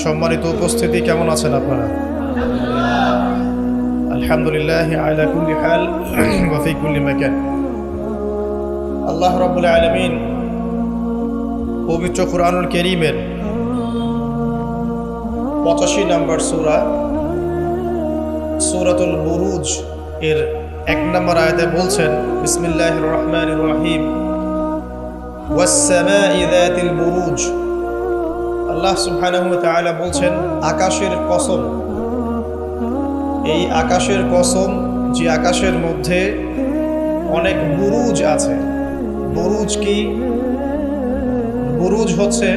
সম্মানিত উপস্থিতি, কেমন আছেন আপনারা? আলহামদুলিল্লাহ আলা কুল্লি হাল ওয়া ফি কুল্লি মাকান। আল্লাহ রাব্বুল আলামিন পবিত্র কুরআনুল কারীমের 85 নম্বর সূরা সূরাতুল বুরুজ এর 1 নম্বর আয়াতে বলছেন, বিসমিল্লাহির রহমানির রহিম, ওয়াস সামাই যাতিল বুরুজ। আল্লাহ সুবহানাহু ওয়া তাআলা বলছেন, আকাশের কসম, এই আকাশের কসম যে আকাশের মধ্যে অনেক বুরুজ আছে। বুরুজ কি? বুরুজ হচ্ছে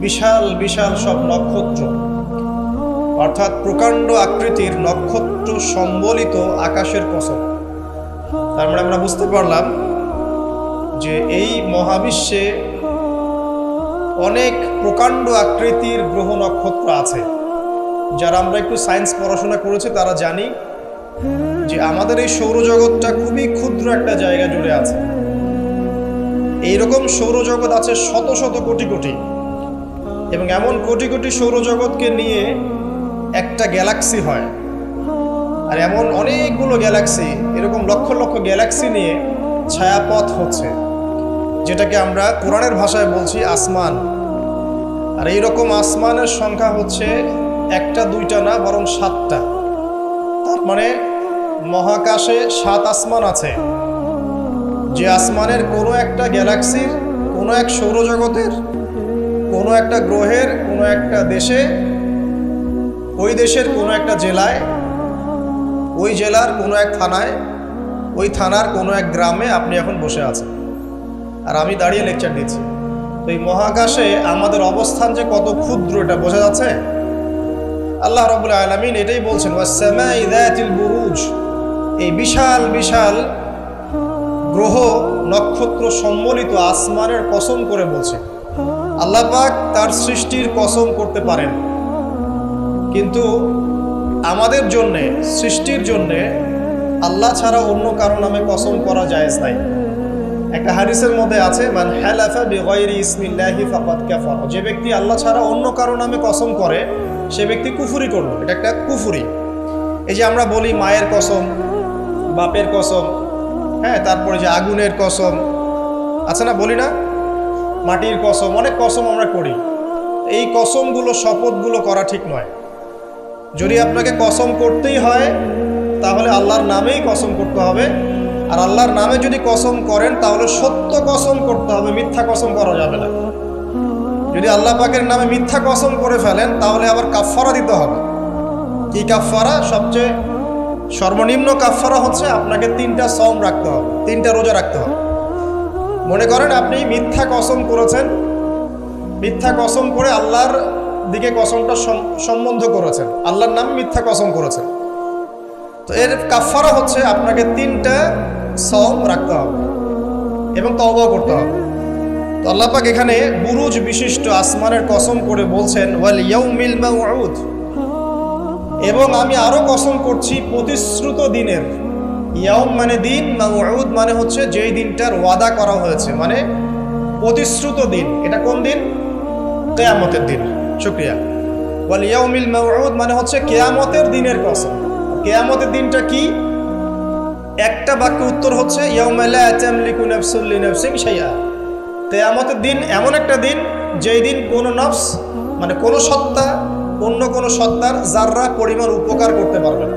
বিশাল বিশাল সব নক্ষত্র, অর্থাৎ প্রকাণ্ড আকৃতির নক্ষত্র সম্বলিত আকাশের কসম। তার মানে আমরা বুঝতে পারলাম যে এই মহাবিশ্বে অনেক প্রকাণ্ড আকৃতির গ্রহ নক্ষত্র আছে। যারা আমরা একটু সায়েন্স পড়াশোনা করেছি তারা জানি যে আমাদের এই সৌরজগৎটা খুবই ক্ষুদ্র একটা জায়গা জুড়ে আছে। এইরকম সৌরজগৎ আছে শত শত কোটি কোটি, এবং এমন কোটি কোটি সৌরজগৎকে নিয়ে একটা গ্যালাক্সি হয়। আর এমন অনেকগুলো গ্যালাক্সি, এরকম লক্ষ লক্ষ গ্যালাক্সি নিয়ে ছায়াপথ হচ্ছে, যেটাকে আমরা কোরআনের ভাষায় বলছি আসমান। আর এইরকম আসমানের সংখ্যা হচ্ছে একটা দুইটা না, বরং 7টা। তার মানে মহাকাশে 7 আসমান আছে। যে আসমানের কোনো একটা গ্যালাক্সির, কোনো এক সৌরজগতের, কোনো একটা গ্রহের, কোনো একটা দেশে, ওই দেশের কোনো একটা জেলায়, ওই জেলার কোনো এক থানায়, ওই থানার কোনো এক গ্রামে আপনি এখন বসে আছেন আর আমি দাঁড়িয়ে লেকচার দিচ্ছি। তো এই মহাকাশে আমাদের অবস্থান যে কত ক্ষুদ্র এটা বোঝা যাচ্ছে। আল্লাহ রাব্বুল আলামিন এটাই বলছেন, ওয়াস সামাই যাতিল বুরুজ, এই বিশাল বিশাল গ্রহ নক্ষত্র সম্বলিত আসমানের কসম করে বলছে। আল্লাহ পাক তার সৃষ্টির কসম করতে পারেন, কিন্তু আমাদের জন্যে, সৃষ্টির জন্যে আল্লাহ ছাড়া অন্য কারো নামে কসম করা জায়েজ নাই। একটা হাদিসের মধ্যে আছে, মান হালাফা বিগাইরি ইসমিল্লাহি ফাকাদ কাফার, যে ব্যক্তি আল্লাহ ছাড়া অন্য কারো নামে কসম করে সে ব্যক্তি কুফরি করলো। এটা একটা কুফরি। এই যে আমরা বলি মায়ের কসম, বাপের কসম, হ্যাঁ, তারপরে যে আগুনের কসম আছে না, বলি না, মাটির কসম, অনেক কসম আমরা করি। এই কসমগুলো, শপথগুলো করা ঠিক নয়। যদি আপনাকে কসম করতেই হয় তাহলে আল্লাহর নামেই কসম করতে হবে। আর আল্লাহর নামে যদি কসম করেন তাহলে সত্য কসম করতে হবে, মিথ্যা কসম করা যাবে না। যদি আল্লাহ পাকের নামে মিথ্যা কসম করে ফেলেন তাহলে আবার কাফফারা দিতে হবে। কি কাফফারা? সবচেয়ে সর্বনিম্ন কাফফারা হচ্ছে আপনাকে 3টা সওম রাখতে হবে, 3টা রোজা রাখতে হবে। মনে করেন আপনি মিথ্যা কসম করেছেন, মিথ্যা কসম করে আল্লাহর দিকে কসমটা সম্বন্ধ করেছেন, আল্লাহর নামে মিথ্যা কসম করেছেন। তো এর কাফফারা হচ্ছে আপনাকে 3টা সওম রাখতে হবে এবং তওবা করতে হবে। তো আল্লাহ পাক এখানে বুরুজ বিশিষ্ট আসমানের কসম করে বলছেন, ওয়াল ইয়াউমিল মাউউদ, এবং আমি আরো কসম করছি প্রতিশ্রুত দিনের। ইয়াউম মানে দিন, মাউউদ মানে হচ্ছে যেই দিনটার ওয়াদা করা হয়েছে, মানে প্রতিশ্রুত দিন। এটা কোন দিন? কিয়ামতের দিন। শুকরিয়া। ওয়াল ইয়াউমিল মাউউদ মানে হচ্ছে কিয়ামতের দিনের কসম। কিয়ামতের দিনটা কি? একটা বাক্য উত্তর হচ্ছে ইয়াউমা লা তামলিকু নাফসুন লিনাফসিন শাইআ। কিয়ামতের দিন এমন একটা দিন যেই দিন কোনো নফস, মানে কোনো সত্তা অন্য কোনো সত্তার যাররা পরিমাণ উপকার করতে পারবে না।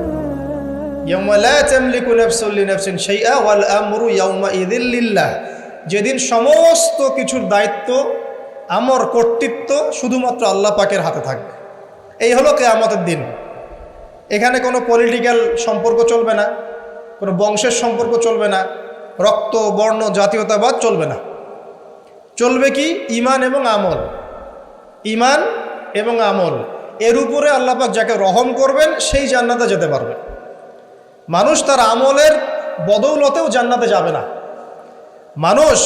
ইয়াউমা লা তামলিকু নাফসুন লিনাফসিন শাইআ ওয়াল আমরু ইয়াউমাইযিল লিল্লাহ, যেদিন সমস্ত কিছুর দায়িত্ব, আমর, কর্তৃত্ব শুধুমাত্র আল্লাহ পাকের হাতে থাকবে। এই হলো কিয়ামতের দিন। এখানে কোনো পলিটিক্যাল সম্পর্ক চলবে না, কোনো বংশের সম্পর্ক চলবে না, রক্ত, বর্ণ, জাতীয়তাবাদ চলবে না। চলবে কি? ঈমান এবং আমল। ঈমান এবং আমল, এর উপরে আল্লাহ পাক যাকে রহম করবেন সেই জান্নাতে যেতে পারবে। মানুষ তার আমলের বদৌলতেও জান্নাতে যাবে না। মানুষ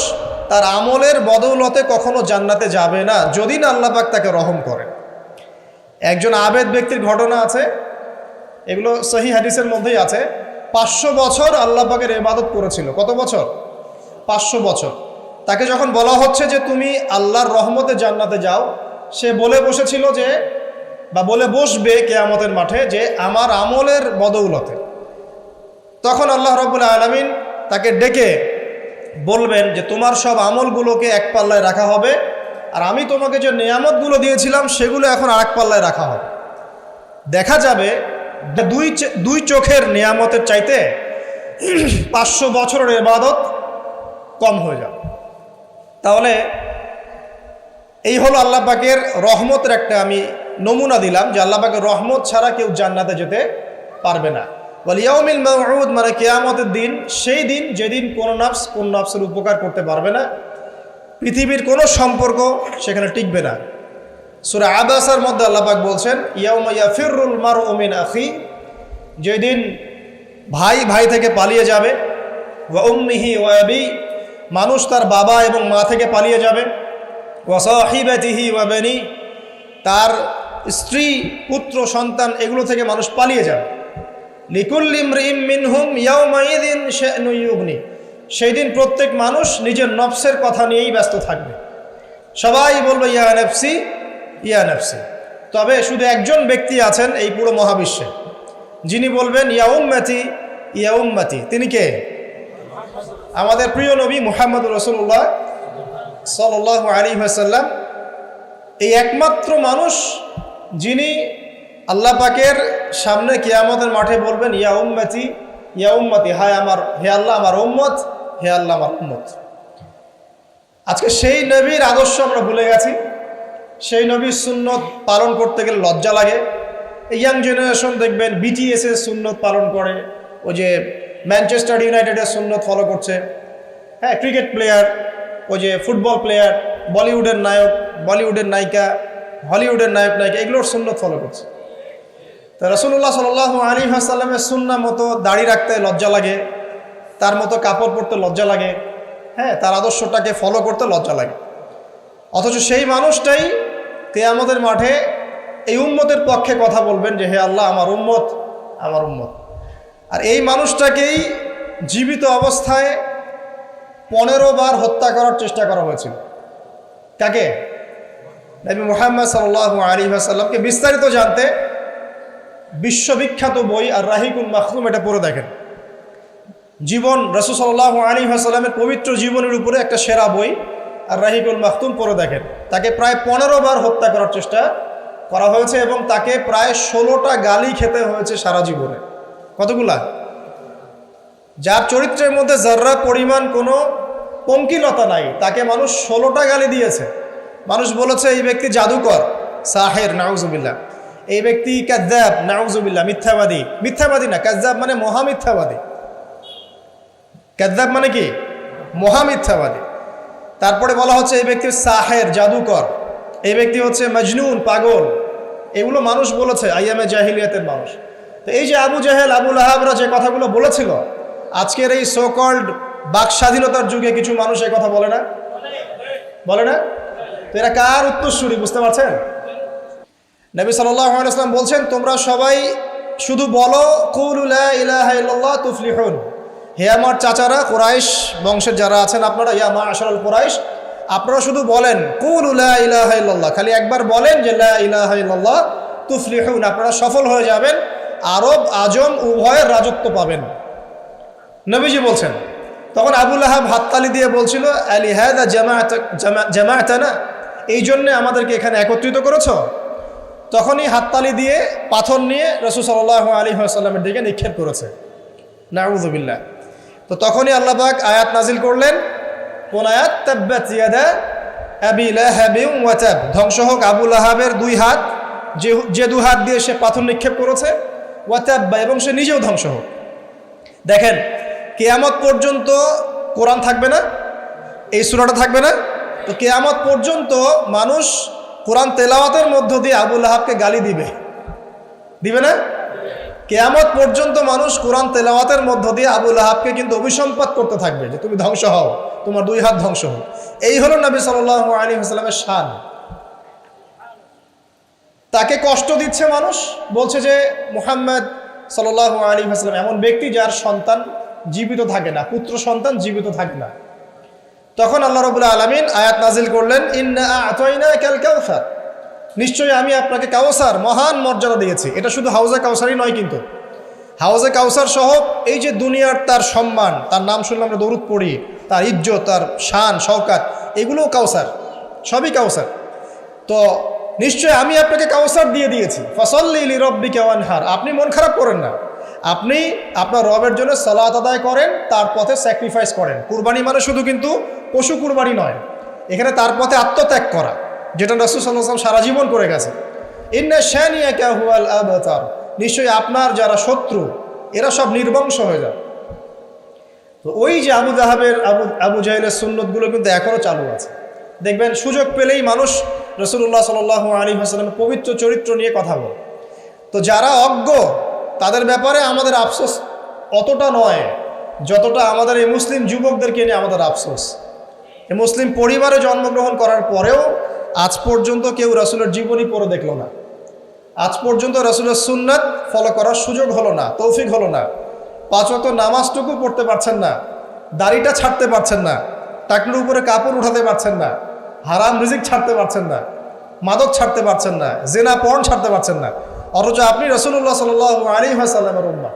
তার আমলের বদৌলতে কখনো জান্নাতে যাবে না যদি না আল্লাহ পাক তাকে রহম করেন। একজন আবেদ ব্যক্তির ঘটনা আছে, এগুলো সহিহ হাদিসের মধ্যেই আছে। 500 বছর আল্লাহ পাকের ইবাদত করেছিল। কত বছর? 500 বছর। তাকে যখন বলা হচ্ছে যে তুমি আল্লাহর রহমতে জান্নাতে যাও, সে বলে বসেছিল যে, বা বলে বসবে কিয়ামতের মাঠে যে আমার আমলের বদৌলতে। তখন আল্লাহ রাব্বুল আলামিন তাকে ডেকে বলবেন যে তোমার সব আমলগুলোকে এক পাল্লায় রাখা হবে, আর আমি তোমাকে যে নিয়ামতগুলো দিয়েছিলাম সেগুলো এখন আরেক পাল্লায় রাখা হবে। দেখা যাবে দুই চোখের নিয়ামতের চাইতে 500 বছরের ইবাদত কম হয়ে যাবে। তাহলে এই হলো আল্লাহ পাকের রহমতের একটা আমি নমুনা দিলাম যে আল্লাহ পাকের রহমত ছাড়া কেউ জান্নাতে যেতে পারবে না। ওয়াল ইয়াউমিল মাউউদ মানে কিয়ামতের দিন, সেই দিন যেদিন কোন নাফসের উপকার করতে পারবে না, পৃথিবীর কোনো সম্পর্ক সেখানে টিকবে না। সূরা আবাসার মধ্যে আল্লাহ পাক বলছেন ইয়াউমা ইয়াফিরুল মারউ মিন আখি, যেদিন ভাই থেকে পালিয়ে যাবে, ওয়া উম্মিহি ওয়া আবি, মানুষ তার বাবা এবং মা থেকে পালিয়ে যাবে, ওয়া সাহিবাতিহি ওয়া বানি, তার স্ত্রী পুত্র সন্তান এগুলো থেকে মানুষ পালিয়ে যাবে। লিকুল্লি ইমরিইম মিনহুম ইয়াউমাইযিন শা'নু ইউগনি, সেই দিন প্রত্যেক মানুষ নিজের নফসের কথা নিয়েই ব্যস্ত থাকবে। সবাই বলবে ইয়া নাফসি ইয়া নাফসি। তবে শুধু একজন ব্যক্তি আছেন এই পুরো মহাবিশ্বে যিনি বলবেন ইয়া উম্মতি ইয়া উম্মতি। তিনি কে? আমাদের প্রিয় নবী মুহাম্মদ রাসূলুল্লাহ সাল্লাল্লাহু আলাইহি ওয়াসাল্লাম, এই একমাত্র মানুষ যিনি আল্লাহ পাকের সামনে কিয়ামতের মাঠে বলবেন ইয়া উম্মতি ইয়া উম্মতি, হায় আমার, হে আল্লাহ আমার উম্মত, হে আল্লাহ আমার উম্মত। আজকে সেই নবীর আদর্শ আমরা ভুলে গেছি। সেই নবীর সুন্নত পালন করতে গেলে লজ্জা লাগে। ইয়াং জেনারেশন দেখবেন BTS এর সুন্নত পালন করে, ওই যে ম্যানচেস্টার ইউনাইটেডের সুন্নত ফলো করছে, হ্যাঁ, ক্রিকেট প্লেয়ার, ওই যে ফুটবল প্লেয়ার, বলিউডের নায়ক, বলিউডের নায়িকা, হলিউডের নায়িকা, এগুলোর সুন্নত ফলো করছে। তো রাসূলুল্লাহ সাল্লাল্লাহু আলাইহি ওয়াসাল্লামের সুন্নাহ মতো দাড়ি রাখতে লজ্জা লাগে, তার মতো কাপড় পরতে লজ্জা লাগে, হ্যাঁ, তার আদর্শটাকে ফলো করতে লজ্জা লাগে। অথচ সেই মানুষটাই কিয়ামতের মাঠে এই উম্মতের পক্ষে কথা বলবেন যে হে আল্লাহ আমার উম্মত, আমার উম্মত। আর এই মানুষটাকেই জীবিত অবস্থায় 15 বার হত্যা করার চেষ্টা করা হয়েছিল। কাকে? নবী মুহাম্মদ সাল্লাল্লাহু আলাইহি ওয়াসাল্লামকে। বিস্তারিত জানতে বিশ্ববিখ্যাত বই আর রাহিকুল মাখতুম এটা পড়ে দেখেন। জীবন রাসূল সাল্লাল্লাহু আলাইহি ওয়াসাল্লামের পবিত্র জীবনের উপরে একটা সেরা বই আর রাহিকুল মাখতুম পড়ে দেখেন। তাকে প্রায় 15 বার হত্যা করার চেষ্টা করা হয়েছে এবং তাকে প্রায় 16টা গালি খেতে হয়েছে সারা জীবনে। কতগুলা? যার চরিত্রের মধ্যে যার্রা পরিমাণ কোনো পঙ্কিলতা নাই, তাকে মানুষ 16টা গালি দিয়েছে। মানুষ বলেছে এই ব্যক্তি জাদুকর, সাহের, নাউজুবিল্লাহ। এই ব্যক্তি কাযযাব, নাউজুবিল্লাহ, মিথ্যাবাদী। মিথ্যাবাদী না, কাযযাব মানে মহামিথ্যাবাদী। কাযযাব মানে কি? মহামিথ্যাবাদী। তারপরে বলা হচ্ছে এই ব্যক্তি সাহের, জাদুকর। এই ব্যক্তি হচ্ছে মজনুন, পাগল। এগুলো মানুষ বলেছে আইয়ামে জাহিলিয়াতের মানুষ। তো এই যে আবু জাহেল, আবু লাহাবরা যে কথাগুলো বলেছিল, আজকের এই সো কল্ড বাক স্বাধীনতার যুগে কিছু মানুষ এই কথা বলে না? বলে না? তো এরা কার উত্তরসূরি বুঝতে পারছেন? নবী সাল্লাল্লাহু আলাইহি ওয়াসাল্লাম বলছেন তোমরা সবাই শুধু বলো কুলু লা ইলাহা ইল্লাল্লাহ তুফলিহুন। হে আমার চাচারা, কুরাইশ বংশের যারা আছেন আপনারা, ইয়া মা'আশারাল কুরাইশ, আপনারা শুধু বলেন কুলু লা ইলাহা ইল্লাল্লাহ, খালি একবার বলেন যে লা ইলাহা ইল্লাল্লাহ তুফলিহুন, আপনারা সফল হয়ে যাবেন, আরব আজম উভয়ের রাজত্ব পাবেন। নবীজি বলছেন। তখন আবু লাহাব হাততালি দিয়ে বলছিল আলিহাযা জামা'তানা, এই জন্যে আমাদেরকে এখানে একত্রিত করেছ? তখনই হাততালি দিয়ে পাথর নিয়ে রাসূল সাল্লাল্লাহু আলাইহি ওয়াসাল্লামের দিকে নিক্ষেপ করেছে। নাউযুবিল্লাহ। তো তখনই আল্লাহ পাক আয়াত নাজিল করলেন। কোন আয়াত? তাব্বাত ইয়াদা আবি লাহাবিন ওয়া তাব, ধ্বংস হোক আবু লাহাবের দুই হাত, যে দুই হাত দিয়ে সে পাথর নিক্ষেপ করেছে, ওয়া তাব্বা, এবং সে নিজেও ধ্বংস হোক। দেখেন, কিয়ামত পর্যন্ত কোরআন থাকবে না, এই সূরাটা থাকবে না। তো কিয়ামত পর্যন্ত মানুষ কোরআন তেলাওয়াতের মধ্য দিয়ে আবু লাহাবকে গালি দিবে না? কিয়ামত পর্যন্ত মানুষ কোরআন তেলাওয়াতের মধ্য দিয়ে আবু লাহাবকে কিন্তু অভিসম্পাত করতে থাকবে যে তুমি ধ্বংস হও, তোমার দুই হাত ধ্বংস হোক। এই হলো নবী সাল্লাল্লাহু আলাইহি ওয়াসাল্লামের শান। তাকে কষ্ট দিচ্ছে মানুষ, বলছে যে মুহাম্মদ সাল্লাল্লাহু আলাইহি ওয়াসাল্লাম এমন ব্যক্তি যার সন্তান জীবিত থাকে না, পুত্র সন্তান জীবিত থাকে না। তখন আল্লাহ রাব্বুল আলামিন আয়াত নাজিল করলেন, ইন্না আ'তাইনাকাল কাউসার, নিশ্চয়ই আমি আপনাকে কাউসার মহান মর্যাদা দিয়েছি। এটা শুধু হাউজে কাউসারই নয়, কিন্তু হাউজে কাউসার সহ এই যে দুনিয়ার তার সম্মান, তার নাম শুনলে আমরা দরুদ পড়ি, তার ইজ্জত, তার শান শওকাত, এগুলোও কাউসার, সবই কাউসার। তো নিশ্চয় আমি আপনাকে কাউসার দিয়ে দিয়েছি। ফসল্লি লিরাব্বিকা ওয়ানহার, আপনি মন খারাপ করেন না, আপনি আপনার রবের জন্য সালাত আদায় করেন, তার পথে স্যাক্রিফাইস করেন। কুরবানি মানে শুধু কিন্তু পশু কুরবানি নয়, এখানে তার পথে আত্মত্যাগ করা, যেটা রাসূল সাল্লাল্লাহু আলাইহি ওয়াসাল্লাম সারা জীবন করে গেছে। ইন্না শানিয়াকা হুয়াল আবতার, নিশ্চয়ই আপনার যারা শত্রু এরা সব নির্বংশ হয়ে যাবে। তো ওই যে আবু জাহেলের সুন্নতগুলো কিন্তু এখনও চালু আছে। দেখবেন সুযোগ পেলেই মানুষ রাসূলুল্লাহ সাল্লাল্লাহু আলাইহি ওয়াসাল্লামের পবিত্র চরিত্র নিয়ে কথা বলে। তো যারা অজ্ঞ তাদের ব্যাপারে আমাদের আফসোস অতটা নয় যতটা আমাদের এই মুসলিম যুবকদেরকে নিয়ে আমাদের আফসোস। এই মুসলিম পরিবারে জন্মগ্রহণ করার পরেও আজ পর্যন্ত কেউ রাসূলের জীবনী পড়ে দেখলো না, আজ পর্যন্ত রাসূলের সুন্নাত ফলো করার সুযোগ হলো না, তৌফিক হলো না। 5 ওয়াক্ত নামাজটুকু পড়তে পারছেন না, দাড়িটা ছাড়তে পারছেন না, টাকনুর উপরে কাপড় উঠাতে পারছেন না, হারাম রিজিক ছাড়তে পারছেন না, মাদক ছাড়তে পারছেন না, জেনা পর্ন ছাড়তে পারছেন না। অথচ আপনি রাসূলুল্লাহ সাল্লাল্লাহু আলাইহি ওয়াসাল্লামের উম্মাহ,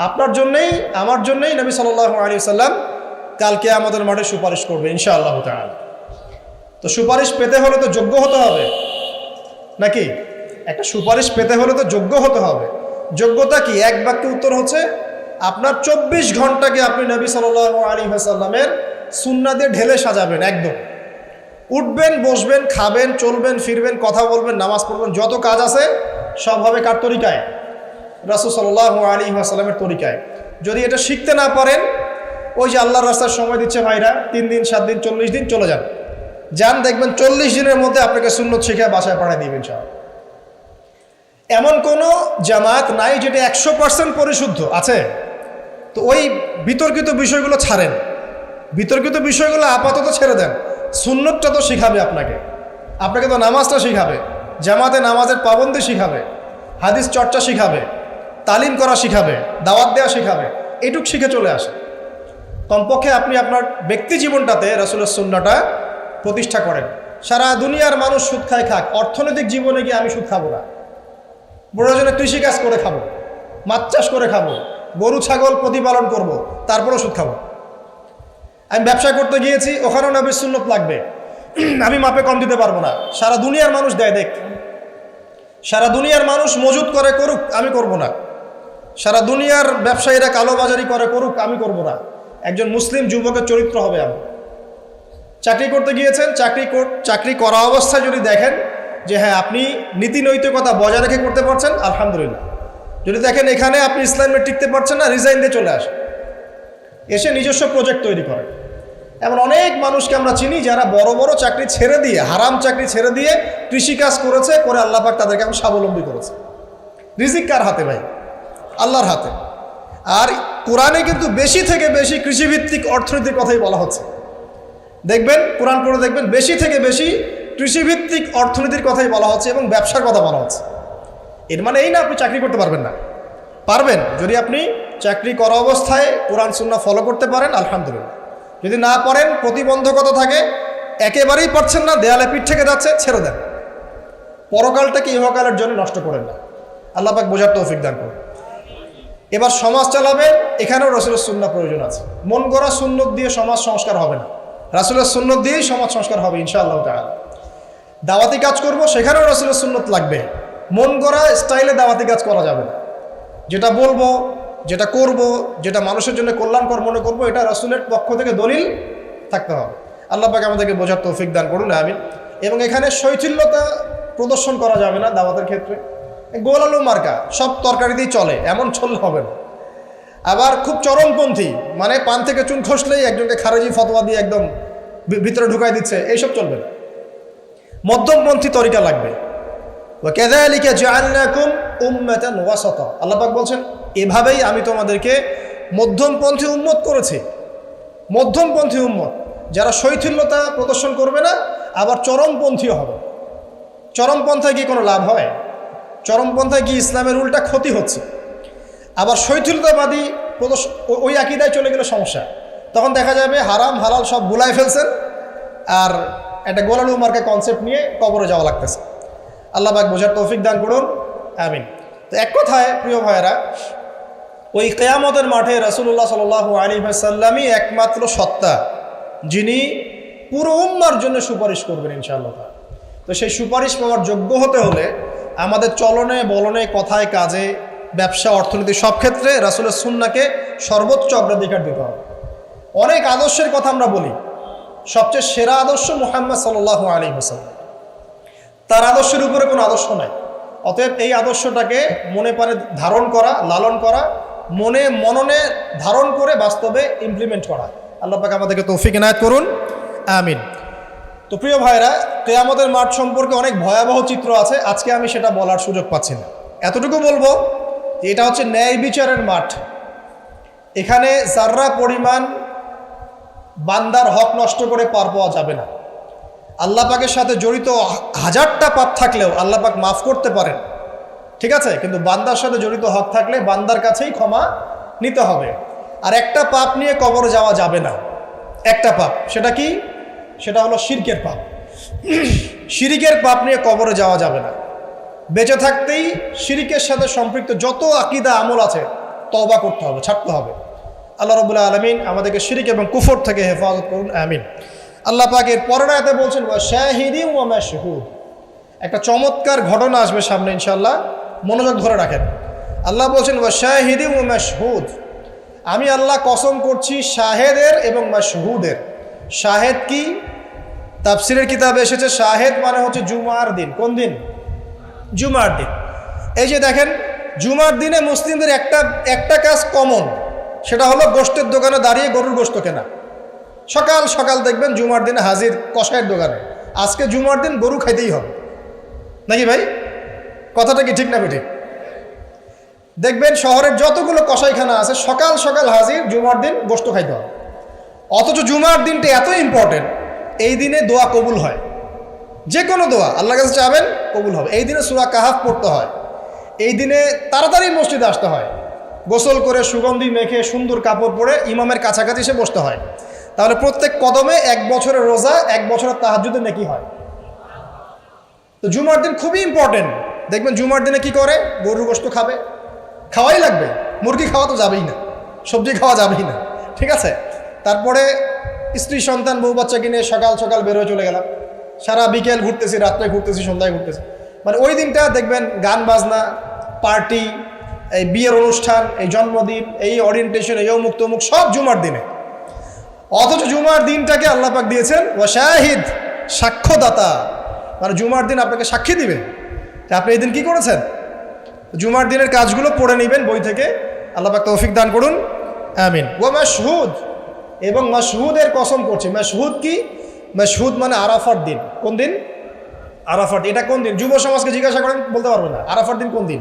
আপনার জন্যই আমার জন্যই নবী সাল্লাল্লাহু আলাইহি ওয়াসাল্লাম কালকে আমাদের মাঠে সুপারিশ করবে ইনশাআল্লাহ তাআলা। তো সুপারিশ পেতে হলে তো যোগ্য হতে হবে নাকি? একটা সুপারিশ পেতে হলে তো যোগ্য হতে হবে। যোগ্যতা কি? এক বাক্যে উত্তর হচ্ছে আপনার 24 ঘন্টাকে আপনি নবী সাল্লাল্লাহু আলাইহি ওয়াসাল্লামের সুন্নাহ দিয়ে ঢেলে সাজাবেন। একদম উঠবেন, বসবেন, খাবেন, চলবেন, ফিরবেন, কথা বলবেন, নামাজ পড়বেন, যত কাজ আছে সব হবে কার তরিকায়? রাসূল সাল্লাল্লাহু আলাইহি ওয়াসাল্লামের তরিকায়। যদি এটা শিখতে না পারেন, ওই যে আল্লাহর রাস্তায় সময় দিচ্ছে ভাইরা, 3 দিন 7 দিন 40 দিন চলে যান, দেখবেন 40 দিনের মধ্যে আপনাকে সুন্নত শিখে বাসায় পাঠিয়ে দিবেন ইনশাআল্লাহ। এমন কোনো জামাত নাই যেটা 100% পরিশুদ্ধ আছে। তো ওই বিতর্কিত বিষয়গুলো ছাড়েন, বিতর্কিত বিষয়গুলো আপাতত ছেড়ে দেন। সুন্নতটা তো শিখাবে আপনাকে তো নামাজটা শিখাবে, জামাতে নামাজের পাবন্দি শিখাবে, হাদিস চর্চা শিখাবে, তালিম করা শিখাবে, দাওয়াত দেওয়া শিখাবে। এইটুক শিখে চলে আসে। কমপক্ষে আপনি আপনার ব্যক্তি জীবনটাতে রাসূলের সুন্নাহটা প্রতিষ্ঠা করেন। সারা দুনিয়ার মানুষ সুদ খায় খাক, অর্থনৈতিক জীবনে গিয়ে আমি সুদ খাবো না। প্রয়োজনে কৃষিকাজ করে খাবো, মাছ চাষ করে খাবো, গরু ছাগল প্রতিপালন করব, তারপরেও সুদ খাবো। আমি ব্যবসা করতে গিয়েছি, ওখানেও নবীর সুন্নত লাগবে, আমি মাপে কম দিতে পারবো না। সারা দুনিয়ার মানুষ দেয়, দেখ, সারা দুনিয়ার মানুষ মজুত করে করুক, আমি করব না। সারা দুনিয়ার ব্যবসায়ীরা কালোবাজারি করে করুক, আমি করব না। একজন মুসলিম যুবকের চরিত্র হবে আমি। চাকরি করতে গিয়েছেন, চাকরি করা অবস্থায় যদি দেখেন যে হ্যাঁ আপনি নীতি নৈতিকতা বজায় রেখে করতে পারছেন, আলহামদুলিল্লাহ। যদি দেখেন এখানে আপনি ইসলামে টিকতে পারছেন না, রিজাইন দিয়ে চলে আসেন, এসে নিজস্ব প্রজেক্ট তৈরি করেন। এমন অনেক মানুষকে আমরা চিনি যারা বড় বড় চাকরি ছেড়ে দিয়ে, হারাম চাকরি ছেড়ে দিয়ে কৃষিকাজ করেছে, করে আল্লাহ পাক তাদেরকে এখন স্বাবলম্বী করেছে। রিজিক কার হাতে ভাই? আল্লাহর হাতে। আর কোরআনে কিন্তু বেশি থেকে বেশি কৃষিভিত্তিক অর্থনীতির কথাই বলা হচ্ছে। দেখবেন, কোরআন পড়ে দেখবেন, বেশি থেকে বেশি কৃষিভিত্তিক অর্থনীতির কথাই বলা হচ্ছে এবং ব্যবসার কথা বলা হচ্ছে। এর মানে এই না আপনি চাকরি করতে পারবেন না, পারবেন। যদি আপনি চাকরি করা অবস্থায় কোরআন সুন্নাহ ফলো করতে পারেন, আলহামদুলিল্লাহ। যদি না পারেন, প্রতিবন্ধকতা থাকে, একেবারেই পারছেন না, দেয়ালে পিঠ থেকে যাচ্ছে, ছেড়ে দেন। পরকালটাকে ইহকালের জন্য নষ্ট করেন না। আল্লাহ পাক বোঝার তৌফিক দান করুন। এবার সমাজ চালাবেন, এখানেও রাসূলের সুন্নাহ প্রয়োজন আছে। মন গড়া সুন্নত দিয়ে সমাজ সংস্কার হবে না, রাসূলের সুন্নত দিয়েই সমাজ সংস্কার হবে ইনশাআল্লাহ তাআলা। দাওয়াতি কাজ করব, সেখানেও রাসূলের সুন্নত লাগবে। মন গড়া স্টাইলে দাওয়াতি কাজ করা যাবে না। যেটা বলবো, যেটা করব, যেটা মানুষের জন্য কল্যাণকর মনে করবো, এটা রাসূলের পক্ষ থেকে দলিল থাকতে হবে। আল্লাহ পাক আমাদেরকে বোঝার তৌফিক দান করুন, আমিন। এবং এখানে শৈথিল্যতা প্রদর্শন করা যাবে না দাওয়াতের ক্ষেত্রে। গোল আলু মার্কা সব তরকারিতেই চলে, এমন চললে হবে না। আবার খুব চরমপন্থী, মানে পান থেকে চুন খসলেই একজনকে খারেজি ফতোয়া দিয়ে একদম ভিতরে ঢুকাই দিচ্ছে, এইসব চলবে না। মধ্যমপন্থী তরিকা লাগবে। ওয়া কাযালিকা জাআলনাকুম উম্মাতান ওয়াসাতা, আল্লাহ পাক বলছেন এভাবেই আমি তোমাদেরকে মধ্যমপন্থী উম্মত করেছি। মধ্যমপন্থী উম্মত, যারা শৈথিল্যতা প্রদর্শন করবে না, আবার চরমপন্থীও হবে। চরমপন্থায় কি কোনো লাভ হয়? চরমপন্থায় কি ইসলামের উল্টা ক্ষতি হচ্ছে? আবার শৈথিল্যতাবাদী ওই আকীদায় চলে গেলে সমস্যা। তখন দেখা যাবে হারাম হালাল সব বুলাই ফেলছেন, আর একটা গোলালু মার্কা কনসেপ্ট নিয়ে কবরে যাওয়া লাগতেছে। আল্লাহ পাক বোঝার তৌফিক দান করুন, আমিন। তো এক কথায় প্রিয় ভাইয়েরা, ওই কিয়ামতের মাঠে রাসূলুল্লাহ সাল্লাল্লাহু আলাইহি ওয়াসাল্লামই একমাত্র সত্তা যিনি পুরো উম্মার জন্য সুপারিশ করবেন ইনশাআল্লাহ। তো সেই সুপারিশ পাওয়ার যোগ্য হতে হলে আমাদের চলনে বলনে কথায় কাজে ব্যবসা অর্থনীতি সব ক্ষেত্রে রাসূলের সুন্নাহকে সর্বোচ্চ অগ্রাধিকার দিতে হবে। অনেক আদর্শের কথা আমরা বলি, সবচেয়ে সেরা আদর্শ মুহাম্মদ সাল্লাল্লাহু আলাইহি ওয়াসাল্লাম, তার আদর্শের উপরে কোনো আদর্শ নাই। অতএব এই আদর্শটাকে মনে প্রাণে ধারণ করা, লালন করা, মনে মননে ধারণ করে বাস্তবে ইমপ্লিমেন্ট করা। আল্লাহ পাক আমাদেরকে তৌফিক ইনায়াত করুন, আমিন। তো প্রিয় ভাইরা, কিয়ামতের মাঠ সম্পর্কে অনেক ভয়াবহ চিত্র আছে, আজকে আমি সেটা বলার সুযোগ পাচ্ছি না। এতটুকু বলবো যে এটা হচ্ছে ন্যায় বিচারের মাঠ। এখানে যাররা পরিমাণ বান্দার হক নষ্ট করে পার পাওয়া যাবে না। আল্লাহ পাকের সাথে জড়িত হাজারটা পাপ থাকলেও আল্লাহ পাক মাফ করতে পারেন, ঠিক আছে, কিন্তু বান্দার সাথে জড়িত হক থাকলে বান্দার কাছেই ক্ষমা নিতে হবে। আর একটা পাপ নিয়ে কবরে যাওয়া যাবে না, একটা পাপ, সেটা কি? সেটা হলো শিরকের পাপ। শিরিকের পাপ নিয়ে কবরে যাওয়া যাবে না। বেঁচে থাকতেই শিরিকের সাথে সম্পৃক্ত যত আকীদা আমল আছে তওবা করতে হবে, ছাড়তে হবে। আল্লাহ রাব্বুল আলামিন আমাদেরকে শিরিক এবং কুফর থেকে হেফাজত করুন, আমিন। আল্লাহ পাক এর পরের আয়াতে বলছেন ওয়া শাহিদিন ওয়া মাশহুদ। একটা চমৎকার ঘটনা আসবে সামনে ইনশাআল্লাহ, মনোযোগ ধরে রাখেন। আল্লাহ বলছেন ওয়া শাহিদিন ওয়া মাশহুদ, আমি আল্লাহ কসম করছি শাহেদের এবং মাশহুদের। শাহেদ কি? তাফসিরের কিতাবে এসেছে শাহেদ মানে হচ্ছে জুমার দিন। কোন দিন? জুমার দিন। এই যে দেখেন, জুমার দিনে মুসলিমদের একটা কাজ কমন, সেটা হলো গোশতের দোকানে দাঁড়িয়ে গরুর গোশত কেনা। সকাল সকাল দেখবেন জুমার দিনে হাজির কষাইয়ের দোকানে, আজকে জুমার দিন গরু খাইতেই হবে, নাকি ভাই? কথাটা কি ঠিক না বেঠিক? দেখবেন শহরের যতগুলো কষাইখানা আছে সকাল সকাল হাজির, জুমার দিন গোশত খাইতে হবে। অথচ জুমার দিনটা এত ইম্পর্টেন্ট, এই দিনে দোয়া কবুল হয়। যে কোনো দোয়া আল্লাহর কাছে চাবেন, কবুল হবে। এই দিনে সূরা কাহাফ পড়তে হয়, এই দিনে তাড়াতাড়ি মসজিদে আসতে হয়, গোসল করে সুগন্ধি মেখে সুন্দর কাপড় পরে ইমামের কাছাকাছি এসে বসতে হয়। তাহলে প্রত্যেক কদমে 1 বছরের রোজা, 1 বছরের তাহাজ্জুদের নেকি হয়। তো জুমার দিন খুবই ইম্পর্টেন্ট। দেখবেন জুমার দিনে কি করে? গরুর গোশত খাবে, খাওয়াই লাগবে। মুরগি খাওয়া তো যাবেই না, সবজি খাওয়া যাবেই না, ঠিক আছে। তারপরে স্ত্রী সন্তান বউ বাচ্চা কিনে সকাল সকাল বের হয়ে চলে গেলাম, সারা বিকেল ঘুরতেছি, রাত্রে ঘুরতেছি, সন্ধ্যায় ঘুরতেছি। মানে ওই দিনটা দেখবেন গান বাজনা, পার্টি, এই বিয়ের অনুষ্ঠান, এই জন্মদিন, এই ওরিয়েন্টেশন, এই অমুক তমুক সব জুমার দিনে। অথচ জুমার দিনটাকে আল্লাহ পাক দিয়েছেন ওয়া শাহিদ, সাক্ষ্যদাতা। মানে জুমার দিন আপনাকে সাক্ষী দিবে যে আপনি এই দিন কী করেছেন। জুমার দিনের কাজগুলো পড়ে নেবেন বই থেকে। আল্লাহ পাক তৌফিক দান করুন, আমিন। ওয়া মাশহুদ, এবং মাশহুদের কসম করছে। মাশহুদ কি? মাশহুদ মানে আরাফার দিন। কোন দিন? আরাফার। এটা কোন দিন? যুব সমাজকে জিজ্ঞাসা করেন, বলতে পারবে না আরাফার দিন কোন দিন।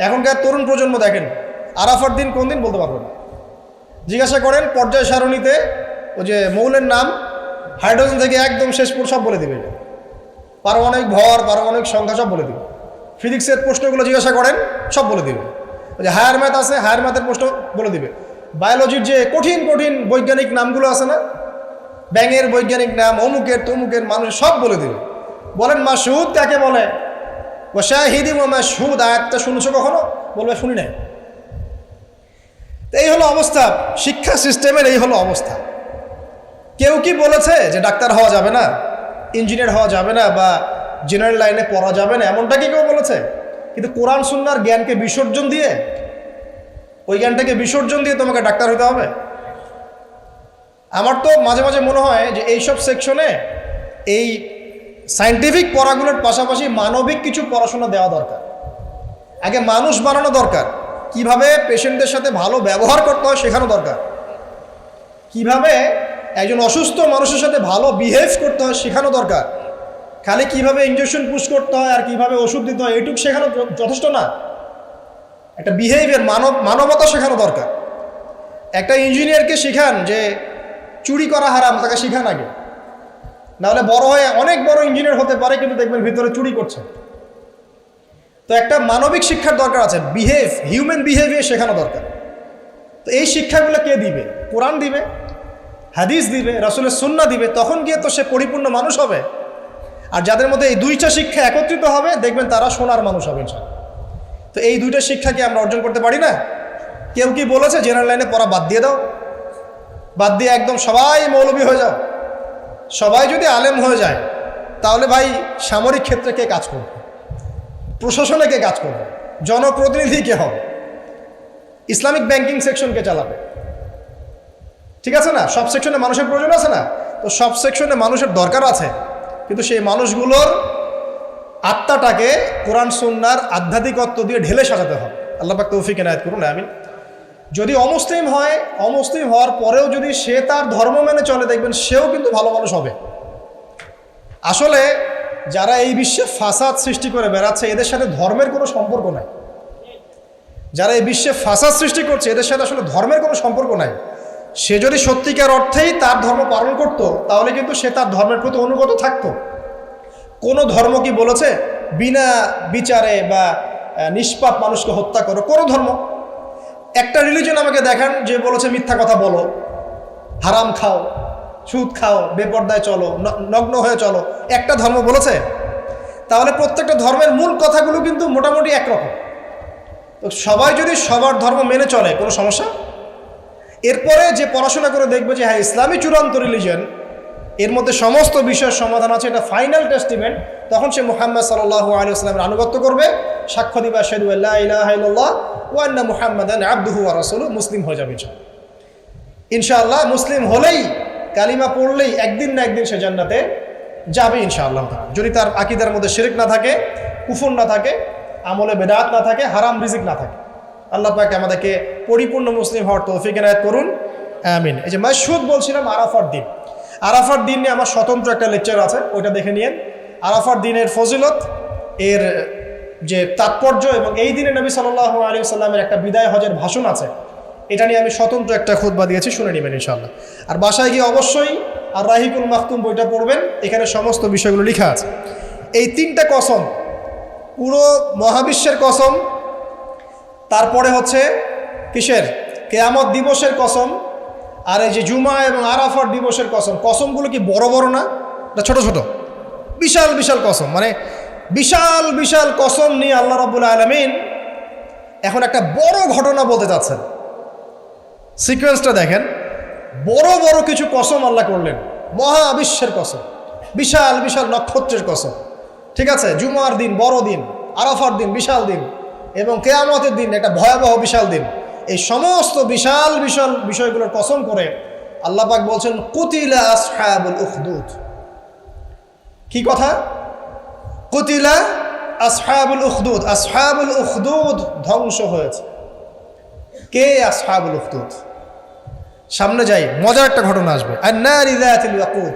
এখনকার তরুণ প্রজন্ম দেখেন আরাফার দিন কোন দিন বলতে পারবে না। জিজ্ঞাসা করেন পর্যায় সারণীতে ওই যে মৌলের নাম, হাইড্রোজেন থেকে একদম শেষ পর সব বলে দিবে। পারমাণবিক ভর, পারমাণবিক সংখ্যা সব বলে দিবে। ফিজিক্সের প্রশ্নগুলো জিজ্ঞাসা করেন, সব বলে দিবে। ওই যে হায়ার ম্যাথ আছে, হায়ার ম্যাথের প্রশ্ন বলে দিবে। বায়োলজির যে কঠিন কঠিন বৈজ্ঞানিক নামগুলো আছে না, ব্যাঙের বৈজ্ঞানিক নাম, অমুকের তমুকের, মানুষ সব বলে দিবে। বলেন মাশহুদ কাকে বলে? ওয়া শাহিদিন ওয়া মাশহুদ, আয়াতটা শুনেছো কখনো? বলবে শুনি নাই। এই হলো অবস্থা, শিক্ষা সিস্টেমের এই হলো অবস্থা। কেউ কি বলেছে যে ডাক্তার হওয়া যাবে না, ইঞ্জিনিয়ার হওয়া যাবে না, বা জেনারেল লাইনে পড়া যাবে না? এমনটা কি কেউ বলেছে? কিন্তু কোরআন সুন্নাহর জ্ঞানকে বিসর্জন দিয়ে, ওই জ্ঞানটাকে বিসর্জন দিয়ে তোমাকে ডাক্তার হতে হবে? আমার তো মাঝে মাঝে মনে হয় যে এইসব সেকশনে এই সায়েন্টিফিক পড়াগুলোর পাশাপাশি মানবিক কিছু পড়াশোনা দেওয়া দরকার। আগে মানুষ বানানো দরকার, কিভাবে পেশেন্টদের সাথে ভালো ব্যবহার করতে হয় শেখানো দরকার, কিভাবে একজন অসুস্থ মানুষের সাথে ভালো বিহেভ করতে হয় শেখানো দরকার। খালি কিভাবে ইনজেকশন পুশ করতে হয় আর কিভাবে ওষুধ দিতে হয় এইটুকু শেখানো যথেষ্ট না। একটা বিহেভিয়ার, মানবতা শেখানো দরকার। একটা ইঞ্জিনিয়ারকে শেখান যে চুরি করা হারাম, তাকে শেখান আগে, নাহলে বড় হয়ে অনেক বড় ইঞ্জিনিয়ার হতে পারে কিন্তু দেখবেন ভিতরে চুরি করছে। তো একটা মানবিক শিক্ষার দরকার আছে, হিউম্যান বিহেভিয়ার শেখানো দরকার। তো এই শিক্ষাগুলো কে দিবে? কোরআন দিবে, হাদিস দিবে, রাসূলের সুন্নাহ দিবে। তখন গিয়ে তো সে পরিপূর্ণ মানুষ হবে। আর যাদের মধ্যে এই দুইটা শিক্ষা একত্রিত হবে দেখবেন তারা সোনার মানুষ হবে ইনশাআল্লাহ। তো এই দুইটা শিক্ষা কি আমরা অর্জন করতে পারি না? কেউ কি বলেছে জেনারেল লাইনে পড়া বাদ দিয়ে দাও, বাদ দিয়ে একদম সবাই মৌলবী হয়ে যাও? সবাই যদি আলেম হয়ে যায় তাহলে ভাই সামরিক ক্ষেত্রে কে কাজ করবে, প্রশাসনে কে কাজ করবে, জনপ্রতিনিধি কে হবে, ইসলামিক ব্যাংকিং সেকশনকে চালাবে? ঠিক আছে না? সব সেকশনে মানুষের প্রয়োজন আছে না? তো সব সেকশনে মানুষের দরকার আছে, কিন্তু সেই মানুষগুলোর আত্মাটাকে কোরআন সুন্নাহর আধ্যাত্মিকত্ব দিয়ে ঢেলে সাজাতে হবে। আল্লাহ পাক তৌফিক এনায়েত করুন, আমিন। যদি অমুসলিম হয়, অমুসলিম হওয়ার পরেও যদি সে তার ধর্ম মেনে চলে, দেখবেন সেও কিন্তু ভালো মানুষ হবে। আসলে যারা এই বিশ্বে ফাসাদ সৃষ্টি করে বেড়াচ্ছে এদের সাথে ধর্মের কোনো সম্পর্ক নাই। যারা এই বিশ্বে ফাসাদ সৃষ্টি করছে এদের সাথে আসলে ধর্মের কোনো সম্পর্ক নাই। সে যদি সত্যিকার অর্থেই তার ধর্ম পালন করত তাহলে কিন্তু সে তার ধর্মের প্রতি অনুগত থাকতো। কোনো ধর্ম কি বলেছে বিনা বিচারে বা নিষ্পাপ মানুষকে হত্যা করো? কোনো ধর্ম, একটা রিলিজন আমাকে দেখান যে বলেছে মিথ্যা কথা বলো, হারাম খাও, সুদ খাও, বেপর্দায় চলো, নগ্ন হয়ে চলো, একটা ধর্ম বলেছে? তাহলে প্রত্যেকটা ধর্মের মূল কথাগুলো কিন্তু মোটামুটি একরকম। তো সবাই যদি সবার ধর্ম মেনে চলে কোনো সমস্যা? এরপরে যে পড়াশোনা করে দেখবে যে হ্যাঁ ইসলামী চূড়ান্ত রিলিজন, এর মধ্যে সমস্ত বিষয়ের সমাধান আছে, এটা ফাইনাল টেস্টিমেন্ট, তখন সে মুহাম্মদ সাল্লাল্লাহু আলাইহি ওয়াসাল্লামের আনুগত্য করবে, সাক্ষ্য দিবে আশহাদু আল্লা ইলাহা ইল্লাল্লাহ ওয়া আন্না মুহাম্মাদান আবদুহু ওয়া রাসূলুহু, মুসলিম হয়ে যাবে ইনশাআল্লাহ। মুসলিম হলেই, কালিমা পড়লেই একদিন না একদিন সে জান্নাতে যাবে ইনশাআল্লাহ, যদি তার আকীদার মধ্যে শিরক না থাকে, কুফর না থাকে, আমলে বেদাত না থাকে, হারাম রিজিক না থাকে। আল্লাহ পাক আমাদেরকে পরিপূর্ণ মুসলিম হওয়ার তৌফিক এনায়েত করুন, আমিন। এই যে মাশহুদ বলছিলাম, আরাফার দিন, আরাফার দিন নিয়ে আমার স্বতন্ত্র একটা লেকচার আছে, ওইটা দেখে নিয়েন। আরাফার দিনের ফজিলত, এর যে তাৎপর্য, এবং এই দিনে নবী সাল্লাল্লাহু আলাইহি ওয়াসাল্লামের একটা বিদায় হজের ভাষণ আছে, এটা নিয়ে আমি স্বতন্ত্র একটা খুতবা দিয়েছি, শুনে নেবেন ইনশাআল্লাহ। আর বাসায় গিয়ে অবশ্যই আর রাহিকুল মাখতুম বইটা পড়বেন, এখানে সমস্ত বিষয়গুলো লেখা আছে। এই তিনটা কসম, পুরো মহাবিশ্বের কসম, তারপরে হচ্ছে কিসের? কিয়ামত দিবসের কসম, আর এই যে জুমা এবং আরাফার দিবসের কসম। কসমগুলো কি বড় বড় না, এটা ছোট ছোট? বিশাল বিশাল কসম, মানে বিশাল বিশাল কসম নিয়ে আল্লাহ রাব্বুল আলামিন এখন একটা বড় ঘটনা বলতে যাচ্ছেন। সিকোয়েন্সটা দেখেন, বড় বড় কিছু কসম আল্লাহ করলেন, মহাবিশ্বের কসম, বিশাল বিশাল নক্ষত্রের কসম, ঠিক আছে? জুমার দিন বড় দিন, আরাফার দিন বিশাল দিন, এবং কিয়ামতের দিন একটা ভয়াবহ বিশাল দিন। এই সমস্ত বিশাল বিশাল বিষয়গুলোর কসম করে আল্লাহ পাক বলছেন কুতিলা আসহাবুল উখদুদ। কি কথা? কুতিলা আসহাবুল উখদুদ। আসহাবুল উখদুদ ধ্বংস হয়েছে। কে আসহাবুল উখদুদ? সামনে যাই, মজার একটা ঘটনা আসবে। আন-নারি যাতিল ওয়াকুদ,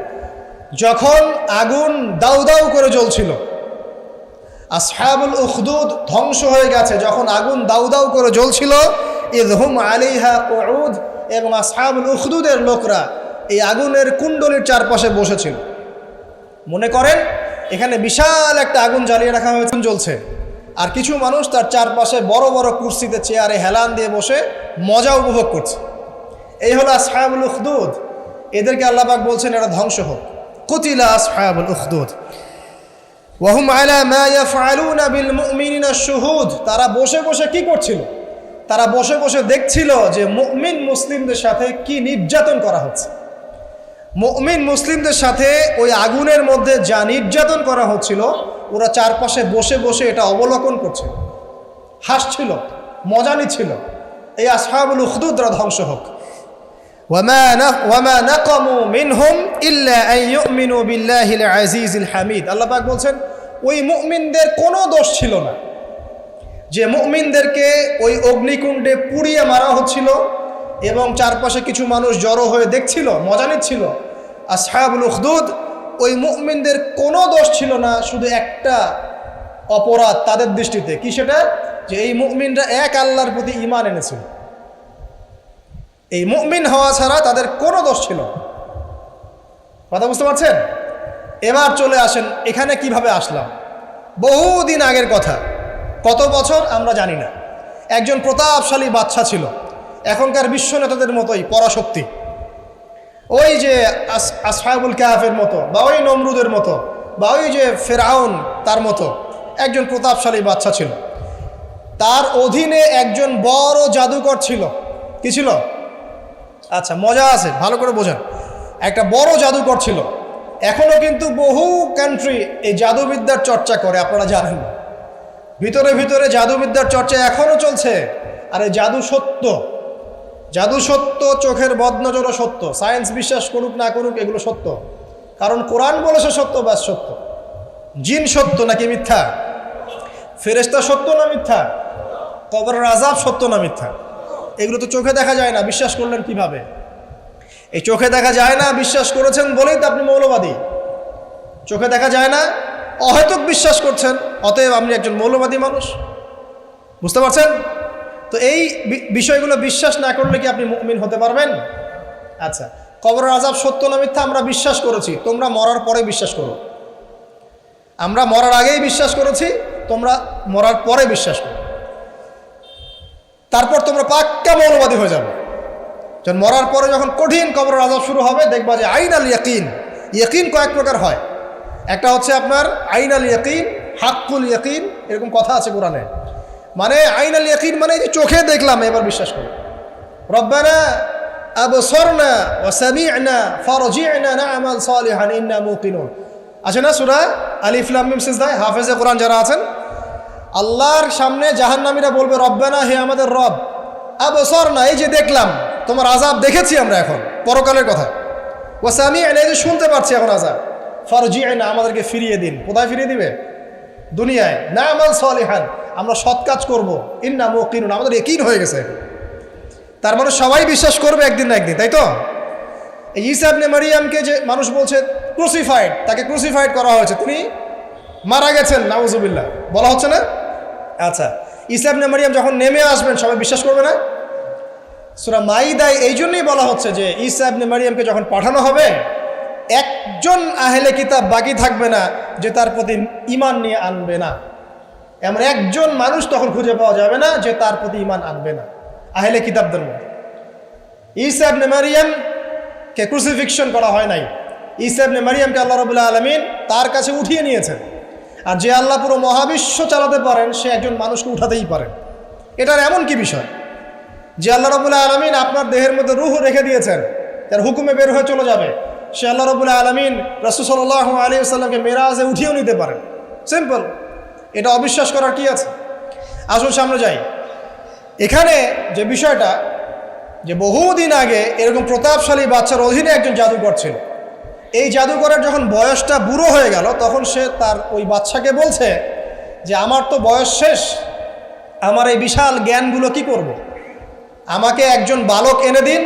যখন আগুন দাউ দাউ করে জ্বলছিল, আসহাবুল উখদুদ ধ্বংস হয়ে গেছে যখন আগুন দাউ দাউ করে জ্বলছিল। ইযহুম আলাইহা কুউদ, এবং আসহাবুল উখদুদের লোকরা এই আগুনের কুণ্ডলীর চারপাশে বসেছিল। মনে করেন এখানে বিশাল একটা আগুন জ্বালিয়ে রাখা হয়েছে, জ্বলছে, আর কিছু মানুষ তার চারপাশে বড় বড় কুরসিতে, চেয়ারে হেলান দিয়ে বসে মজা উপভোগ করছে। এই হলো আসহাবুল উখদুদ। এদেরকে আল্লাহ পাক বলছেন এরা ধ্বংস হোক। কুতিলা আসহাবুল উখদুদ ওয়াহুম আলা মা ইয়াফআলুনা বিল মুমিনিনা শুহুদ। তারা বসে বসে কি করছিল? তারা বসে বসে দেখছিল যে মুমিন মুসলিমদের সাথে কি নির্যাতন করা হচ্ছে। মুমিন মুসলিমদের সাথে ওই আগুনের মধ্যে যা নির্যাতন করা হচ্ছিল, ওরা চারপাশে বসে বসে এটা অবলোকন করছিল, হাসছিল, মজা নিচ্ছিল। এই আসহাবুল উখদুদরা ধ্বংস হোক। ওয়ামা নাকামু মিনহুম ইল্লা আন ইউমিনু বিল্লাহিল আজিজিল হামিদ। আল্লাহ পাক বলছেন ওই মুমিনদের কোনো দোষ ছিল না যে মুমিনদেরকে ওই অগ্নিকুণ্ডে পুড়িয়ে মারা হচ্ছিল এবং চারপাশে কিছু মানুষ জড়ো হয়ে দেখছিল, মজা নিচ্ছিল। আসহাবুল উখদুদ, ওই মুমিনদের কোনো দোষ ছিল না, শুধু একটা অপরাধ তাদের দৃষ্টিতে। কি সেটা? যে এই মুমিনরা এক আল্লাহর প্রতি ঈমান এনেছিল। এই মুমিন হওয়া ছাড়া তাদের কোনো দোষ ছিল। কথা বুঝতে পারছেন? এবার চলে আসেন এখানে কিভাবে আসলাম। বহুদিন আগের কথা, কত বছর আমরা জানি না। একজন প্রতাপশালী বাদশা ছিল, এখনকার বিশ্ব নেতাদের মতোই পরাশক্তি। ওই যে আসহাবুল কাহফের মতো বা ওই নমরুদের মতো বা ওই যে ফেরাউন তার মতো একজন প্রতাপশালী বাচ্চা ছিল, তার অধীনে একজন বড় জাদুকর ছিল। কি ছিল? আচ্ছা, মজা আছে, ভালো করে বোঝেন। একটা বড় জাদুকর ছিল। এখনও কিন্তু বহু কান্ট্রি এই জাদুবিদ্যার চর্চা করে, আপনারা জানেন। ভিতরে ভিতরে জাদুবিদ্যার চর্চা এখনও চলছে। আর এই জাদু সত্য, জাদু সত্য, চোখের বদনজরও সত্য। সায়েন্স বিশ্বাস করুক না করুক, এগুলো সত্য। কারণ কোরআন বলেছে সত্য, ব্যাস সত্য। জিন সত্য নাকি মিথ্যা? ফেরেশতা সত্য না মিথ্যা? কবরের আযাব সত্য না মিথ্যা? এগুলো তো চোখে দেখা যায় না, বিশ্বাস করলেন কিভাবে? এই চোখে দেখা যায় না বিশ্বাস করেছেন বলেই তো আপনি মৌলবাদী। চোখে দেখা যায় না, অহেতুক বিশ্বাস করছেন, অতএব আপনি একজন মৌলবাদী মানুষ। বুঝতে পারছেন? তো এই বিষয়গুলো বিশ্বাস না করলে কি আপনি মুমিন হতে পারবেন? আচ্ছা, কবরের আযাব সত্য না মিথ্যা আমরা বিশ্বাস করেছি, তোমরা মরার পরে বিশ্বাস করো। আমরা মরার আগেই বিশ্বাস করেছি, তোমরা মরার পরে বিশ্বাস করো। তারপর তোমরা পাক্কা মৌলবাদী হয়ে যাবে। যখন মরার পরে যখন কঠিন কবরের আযাব শুরু হবে, দেখবা যে আইনাল ইয়াকিন। ইয়াকিন কয়েক প্রকার হয়। একটা হচ্ছে আপনার আইনাল ইয়াকিন, হাক্কুল ইয়াকিন, এরকম কথা আছে কোরআনে। মানে আইনাল ইয়াকিন মানে যে চোখে দেখলাম এবার বিশ্বাস করি। রব্বানা আবসারনা ওয়া সামি'না ফারজি'না না'মাল সালিহান ইন্না মুকিনুন। আছে না সূরা আলিফ লাম মিম সিজদা? হাফেজে কোরআন যারা আছেন, আল্লাহর সামনে জাহান্নামীরা বলবে, রব্বানা, হে আমাদের রব, আবসারনা, এই যে দেখলাম, তোমার আযাব দেখেছি আমরা এখন, পরকালের কথা। ওয়া সামি'না, এই যে শুনতে পাচ্ছি এখন আযাব। ফারজি'না, আমাদেরকে ফিরিয়ে দিন। কোথায় ফিরিয়ে দিবে? দুনিয়ায়। না'মাল সালিহান, আমরা সৎ কাজ করবো। ইন্না মুকিনুন, আমাদের ইয়াকিন হয়ে গেছে। তার মানে সবাই বিশ্বাস করবে একদিন না একদিন, তাই তো? এই ঈসা ইবনে মারইয়ামকে যে মানুষ বলছে ক্রুসিফাইড, তাকে ক্রুসিফাইড করা হয়েছে, তিনি মারা গেছেন, নাউজুবিল্লাহ, বলা হচ্ছে না? আচ্ছা, ঈসা ইবনে মারইয়াম যখন নেমে আসবেন সবাই বিশ্বাস করবে না? সূরা মাইদায় এই জন্যই বলা হচ্ছে যে ঈসা ইবনে মারইয়ামকে যখন পাঠানো হবে, একজন আহলে কিতাব বাকি থাকবে না যে তার প্রতি ঈমান নিয়ে আনবে না। এমন একজন মানুষ তখন খুঁজে পাওয়া যাবে না যে তার প্রতি ঈমান আনবে না আহলে কিতাবদের মধ্যে। ঈসা ইবনে মারইয়ামকে ক্রুসিফিকশন করা হয় নাই। ঈসা ইবনে মারইয়ামকে আল্লাহ রাব্বুল আলামিন তার কাছে উঠিয়ে নিয়েছেন। আর যে আল্লাহ পুরো মহাবিশ্ব চালাতে পারেন, সে একজন মানুষকে উঠাতেই পারেন। এটার এমন কি বিষয় যে আল্লাহ রাব্বুল আলামিন আপনার দেহের মধ্যে রূহ রেখে দিয়েছেন, তার হুকুমে বের হয়ে চলে যাবে। সে আল্লাহ রাব্বুল আলামিন রাসূল সাল্লাল্লাহু আলাইহি ওয়াসাল্লামকে মেরাজে উঠিয়েও নিতে পারেন। সিম্পল, এটা অবিশ্বাস করার কি আছে? আসুন সামনে যাই। এখানে যে বিষয়টা, যে বহুদিন আগে এরকম প্রতাপশালী বাচ্চার অধীনে একজন জাদুকর ছিল। এই জাদুকরের যখন বয়সটা বুড়ো হয়ে গেল, তখন সে তার ওই বাচ্চাকে বলছে যে আমার তো বয়স শেষ, আমার এই বিশাল জ্ঞানগুলো কি করব? আমাকে একজন বালক এনে দিন,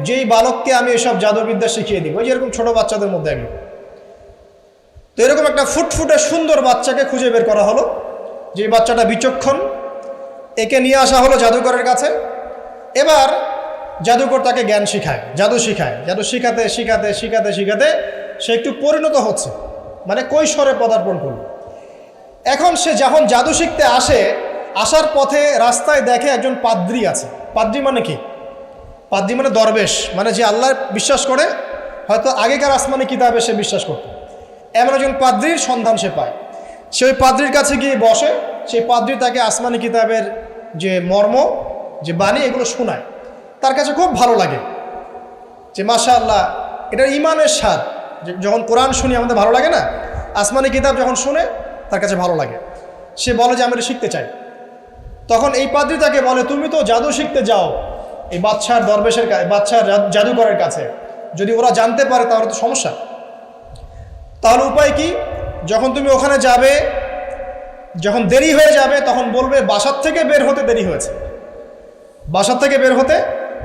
যেই বালককে আমি এসব জাদুবিদ্যা শিখিয়ে দিব। ওই যেরকম ছোট বাচ্চাদের মধ্যে আমি। তো এরকম একটা ফুটফুটে সুন্দর বাচ্চাকে খুঁজে বের করা হলো, যে বাচ্চাটা বিচক্ষণ। একে নিয়ে আসা হলো জাদুকরের কাছে। এবার জাদুকর তাকে জ্ঞান শিখায়, জাদু শিখায়। জাদু শিখাতে শিখাতে শিখাতে শিখাতে সে একটু পরিণত হচ্ছে, মানে কৈশোরে পদার্পণ করল। এখন সে যখন জাদু শিখতে আসে, আসার পথে রাস্তায় দেখে একজন পাদ্রী আছে। পাদ্রী মানে কি? পাদ্রী মানে দরবেশ, মানে যে আল্লাহ বিশ্বাস করে, হয়তো আগেকার আসমানি কিতাবে সে বিশ্বাস করত। এমন একজন পাদ্রীর সন্ধান সে পায়। সে ওই পাদ্রীর কাছে গিয়ে বসে। সেই পাদ্রী তাকে আসমানি কিতাবের যে মর্ম, যে বাণী, এগুলো শোনায়। তার কাছে খুব ভালো লাগে যে মাশাআল্লাহ, এটা ঈমানের স্বাদ। যখন কোরআন শুনি আমাদের ভালো লাগে না? আসমানি কিতাব যখন শুনে তার কাছে ভালো লাগে। সে বলে যে আমি এটা শিখতে চাই। তখন এই পাদ্রী তাকে বলে, তুমি তো জাদু শিখতে যাও এই বাদশার দরবেশের বাদশার জাদুকরের কাছে, যদি ওরা জানতে পারে তাহলে তো সমস্যা। তাহলে উপায় কি? যখন তুমি ওখানে যাবে, যখন দেরি হয়ে যাবে, তখন বলবে বাসার থেকে বের হতে দেরি হয়েছে, বাসার থেকে বের হতে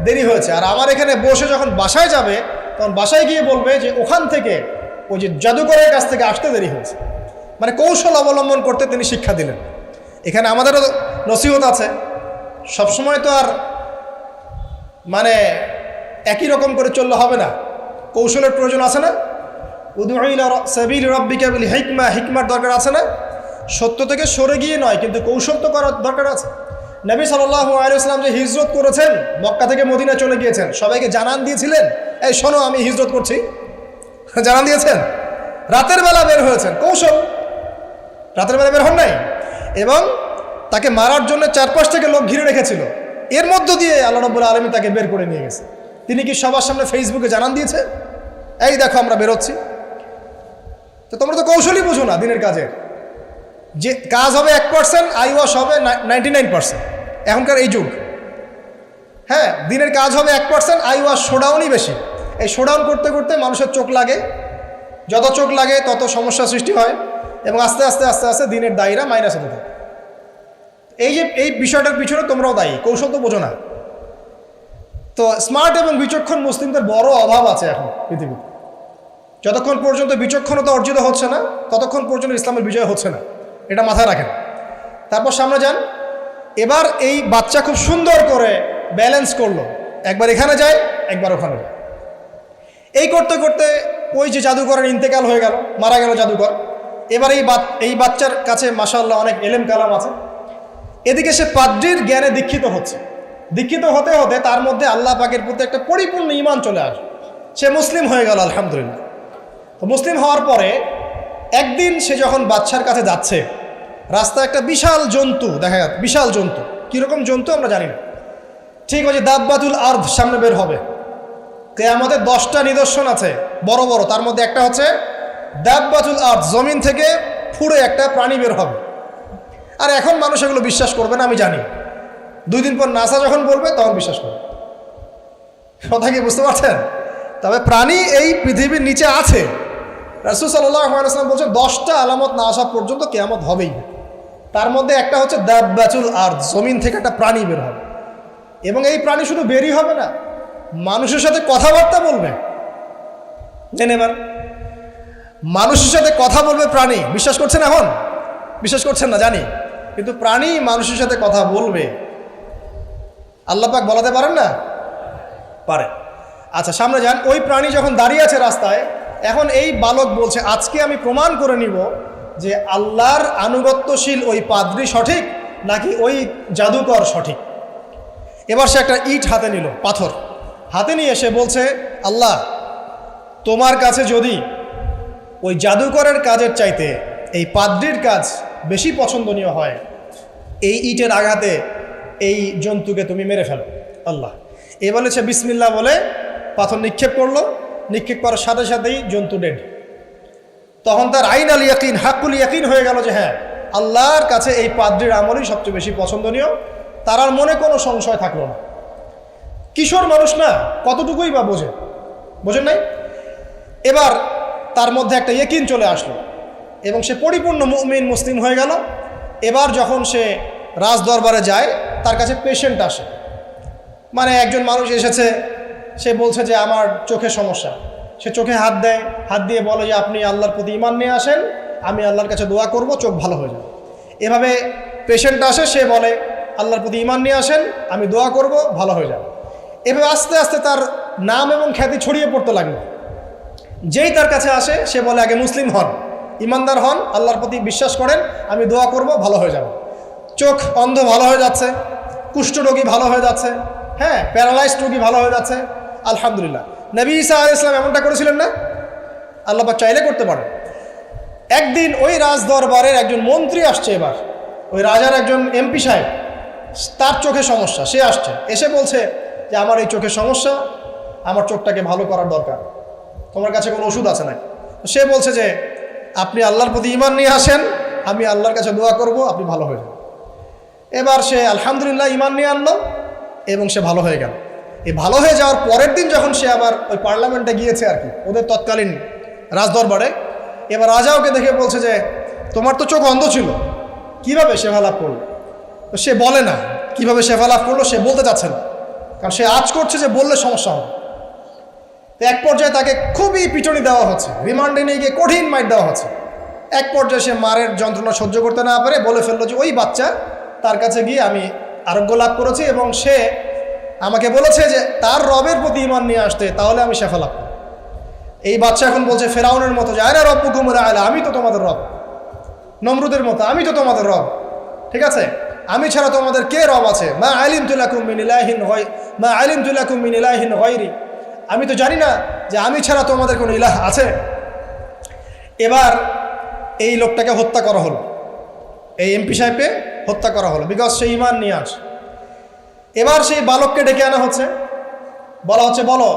দেরি হয়েছে। আর আমার এখানে বসে যখন বাসায় যাবে, তখন বাসায় গিয়ে বলবে যে ওখান থেকে, ওই যে জাদুকরের কাছ থেকে আসতে দেরি হয়েছে। মানে কৌশল অবলম্বন করতে তিনি শিক্ষা দিলেন। এখানে আমাদেরও নসিহত আছে, সবসময় তো আর মানে একই রকম করে চললে হবে না, কৌশলের প্রয়োজন আছে না? উদউ ইলা সাবিলি রাব্বিকা বিল হিকমা, হিকমার দরকার আছে না? সত্য থেকে সরে গিয়ে নয়, কিন্তু কৌশল তো করার দরকার আছে। নবী সাল্লাল্লাহু আলাইহি ওয়াসাল্লাম যে হিজরত করেছেন, মক্কা থেকে মদিনা চলে গিয়েছেন, সবাইকে জানান দিয়েছিলেন, এই শোনো আমি হিজরত করছি, জানান দিয়েছেন। রাতের বেলা বের হয়েছেন, কৌশল, রাতের বেলা বের হন নাই, এবং তাকে মারার জন্য 4-5 থেকে লোক ঘিরে রেখেছিল। এর মধ্য দিয়ে আল্লাহ রাব্বুল আলামিন তাকে বের করে নিয়ে গেছে। তিনি কি সবার সামনে ফেসবুকে জানান দিয়েছে, এই দেখো আমরা বেরোচ্ছি? তো তোমরা তো কৌশলই বুঝো না দিনের কাজের, যে কাজ হবে 1%, আই ওয়াশ হবে 99%। এখনকার এই যুগ, হ্যাঁ, দিনের কাজ হবে 1%, আই ওয়াশ শোডাউনই বেশি। এই শোডাউন করতে করতে মানুষের চোখ লাগে, যত চোখ লাগে তত সমস্যা সৃষ্টি হয়, এবং আস্তে আস্তে আস্তে আস্তে দিনের দায়রা মাইনাস হতে থাকে। এই বিষয়টার পিছনে তোমরাও দায়ী, কৌশল তো বোঝো না। তো স্মার্ট এবং বিচক্ষণ মুসলিমদের বড় অভাব আছে এখন পৃথিবীতে। যতক্ষণ পর্যন্ত বিচক্ষণতা অর্জিত হচ্ছে না, ততক্ষণ পর্যন্ত ইসলামের বিজয় হচ্ছে না, এটা মাথায় রাখেন। তারপর সামনে যান। এবার এই বাচ্চা খুব সুন্দর করে ব্যালেন্স করলো, একবার এখানে যায়, একবার ওখানে যায়। এই করতে করতে ওই যে জাদুকরের ইন্তেকাল হয়ে গেল, মারা গেল জাদুকর। এবার এই বাচ্চার কাছে মাশাআল্লাহ অনেক এলেম কালাম আছে। এদিকে সে পাদ্রীর জ্ঞানে দীক্ষিত হচ্ছে। দীক্ষিত হতে হতে তার মধ্যে আল্লাহ পাকের প্রতি একটা পরিপূর্ণ ঈমান চলে আসে, সে মুসলিম হয়ে গেল, আলহামদুলিল্লাহ। তো মুসলিম হওয়ার পরে একদিন সে যখন বাচ্চার কাছে যাচ্ছে, রাস্তায় একটা বিশাল জন্তু দেখা গেল। বিশাল জন্তু, কীরকম জন্তু আমরা জানি না, ঠিক ওই যে দাব্বাতুল আরদ সামনে বের হবে। কিয়ামতের 10টা নিদর্শন আছে বড় বড়, তার মধ্যে একটা হচ্ছে দাব্বাতুল আরদ, জমিন থেকে ফুড়ে একটা প্রাণী বের হবে। আর এখন মানুষ এগুলো বিশ্বাস করবে না, আমি জানি। 2 দিন পর নাসা যখন বলবে তখন বিশ্বাস করবে। কথা কি বুঝতে পারছেন? তবে প্রাণী এই পৃথিবীর নিচে আছে। রাসূল সাল্লাল্লাহু আলাইহি ওয়াসাল্লাম বলছেন 10টা আলামত না আসা পর্যন্ত কিয়ামত হবেই। তার মধ্যে একটা হচ্ছে দাব্বাতুল আরদ, জমিন থেকে একটা প্রাণী বের হবে। এবং এই প্রাণী শুধু বেরই হবে না, মানুষের সাথে কথাবার্তা বলবে। জেনে এবার, মানুষের সাথে কথা বলবে প্রাণী। বিশ্বাস করছেন? এখন বিশ্বাস করছেন না জানি, কিন্তু প্রাণী মানুষের সাথে কথা বলবে। আল্লাহ পাক বলাতে পারেন না? পারে। আচ্ছা, সামনে যান। ওই প্রাণী যখন দাঁড়িয়ে আছে রাস্তায়, এখন এই বালক বলছে, আজকে আমি প্রমাণ করে নিব যে আল্লাহর আনুগত্যশীল ওই পাদ্রী সঠিক নাকি ওই জাদুকর সঠিক। এবার সে একটা ইট হাতে নিল, পাথর হাতে নিয়ে সে বলছে, আল্লাহ, তোমার কাছে যদি ওই জাদুকরের কাজের চাইতে এই পাদ্রীর কাজ বেশি পছন্দনীয় হয়, এই ইটের আঘাতে এই জন্তুকে তুমি মেরে ফেলো আল্লাহ। এ বলেছে বিসমিল্লাহ বলে পাথর নিক্ষেপ করলো। নিক্ষেপ করার সাথে সাথেই জন্তু ডেড। তখন তার আইন আল ইয়াকিন, হাক্কুল ইয়াকিন হয়ে গেল যে হ্যাঁ, আল্লাহর কাছে এই পাদ্রীর আমলই সবচেয়ে বেশি পছন্দনীয়। তার আর মনে কোনো সংশয় থাকলো না। কিশোর মানুষ না, কতটুকুই বা বোঝেন নাই? এবার তার মধ্যে একটা ইয়াকিন চলে আসলো এবং সে পরিপূর্ণ মুমিন মুসলিম হয়ে গেল। এবার যখন সে রাজ দরবারে যায়, তার কাছে পেশেন্ট আসে। মানে একজন মানুষ এসেছে, সে বলছে যে আমার চোখে সমস্যা। সে চোখে হাত দেয়, হাত দিয়ে বলে যে আপনি আল্লাহর প্রতি ঈমান নিয়ে আসেন, আমি আল্লাহর কাছে দোয়া করব, চোখ ভালো হয়ে যাবে। এভাবে পেশেন্ট আসে, সে বলে আল্লাহর প্রতি ঈমান নিয়ে আসেন, আমি দোয়া করব, ভালো হয়ে যাবে। এভাবে আস্তে আস্তে তার নাম এবং খ্যাতি ছড়িয়ে পড়তে লাগলো। যেই তার কাছে আসে, সে বলে আগে মুসলিম হন, ইমানদার হন, আল্লাহর প্রতি বিশ্বাস করেন, আমি দোয়া করব, ভালো হয়ে যাবে। চোখ অন্ধ ভালো হয়ে যাচ্ছে, কুষ্ঠরোগী ভালো হয়ে যাচ্ছে, হ্যাঁ, প্যারালাইজড রোগী ভালো হয়ে যাচ্ছে, আলহামদুলিল্লাহ। নবী ঈসা আলাইহিস সালাম এমনটা করেছিলেন না? আল্লাহ পাক চাইলে করতে পারেন। একদিন ওই রাজ দরবারের একজন মন্ত্রী আসছে। এবার ওই রাজার একজন এমপি সাহেব, তার চোখে সমস্যা, সে আসছে, এসে বলছে যে আমার এই চোখের সমস্যা, আমার চোখটাকে ভালো করার দরকার, তোমার কাছে কোনো ওষুধ আছে নাকি? সে বলছে যে আপনি আল্লাহর প্রতি ঈমান নিয়ে আসেন, আমি আল্লাহর কাছে দোয়া করব, আপনি ভালো হয়ে যাবেন। এবার সে আলহামদুলিল্লাহ ঈমান নিয়ে আনলো এবং সে ভালো হয়ে গেল। এই ভালো হয়ে যাওয়ার পরের দিন যখন সে আবার ওই পার্লামেন্টে গিয়েছে আর কি, ওদের তৎকালীন রাজদরবারে, এবার রাজা ওকে দেখে বলছে যে তোমার তো চোখ অন্ধ ছিল, কিভাবে শেফা লাভ করলো? তো সে বলে না কিভাবে শেফা লাভ করলো, সে বলতে চাচ্ছে না, কারণ সে আজ করছে যে বললে সমস্যা হবে। তো এক পর্যায়ে তাকে খুবই পিটনি দেওয়া হচ্ছে, রিমান্ডে নিয়ে গিয়ে কঠিন মাইর দেওয়া হচ্ছে। এক পর্যায়ে সে মারের যন্ত্রণা সহ্য করতে না পারে বলে ফেললো যে ওই বাচ্চা, তার কাছে গিয়ে আমি আরোগ্য লাভ করেছি এবং সে আমাকে বলেছে যে তার রবের প্রতি ঈমান নিয়ে আসতে, তাহলে আমি শেফা লাভ করব। এই বাচ্চা এখন বলছে ফেরাউনের মতো যে আয়না রব্বুকুম আ'লা, আমি তো তোমাদের রব। নমরুদের মতো, আমি তো তোমাদের রব, ঠিক আছে, আমি ছাড়া তোমাদের কে রব আছে? মা আলিমতু লাকুম মিন ইলাহিন গায়রি, আমি তো জানি না যে আমি ছাড়া তোমাদের কোনো ইলাহ আছে। এবার এই লোকটাকে হত্যা করা হলো, এই এমপি সাহেবকে হত্যা করা হলো, বিকজ সে ঈমান নিয়ে আসে। এবার সেই বালককে ডেকে আনা হচ্ছে, বলা হচ্ছে বলো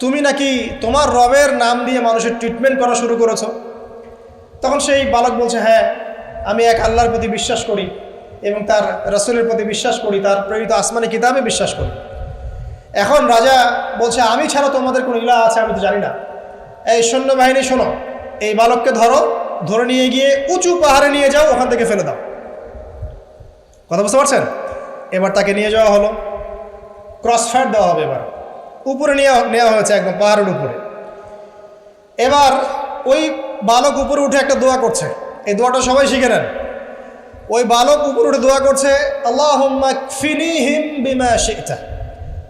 তুমি নাকি তোমার রবের নাম দিয়ে মানুষের ট্রিটমেন্ট করা শুরু করেছো। তখন সেই বালক বলছে হ্যাঁ, আমি এক আল্লাহর প্রতি বিশ্বাস করি এবং তার রাসূলের প্রতি বিশ্বাস করি, তার প্রেরিত আসমানি কিতাবে বিশ্বাস করি। এখন রাজা বলছে আমি ছাড়া তোমাদের কোনো ইলাহ আছে আমি তো জানি না। এই সৈন্যবাহিনী শোনো, এই বালককে ধরে নিয়ে গিয়ে উঁচু পাহাড়ে নিয়ে যাও, ওখান থেকে ফেলে দাও। কথা বুঝতে পারছেন? এবার তাকে নিয়ে যাওয়া হলো, ক্রস ফায়ার দেওয়া হবে, এবার উপরে নেওয়া হয়েছে, একদম পাহাড়ের উপরে। এবার ওই বালক উপরে উঠে একটা দোয়া করছে, এই দোয়াটা সবাই শিখে নেন। ওই বালক উপরে উঠে দোয়া করছে আল্লাহুম্মা কফিনিহিম বিমা শি'তা,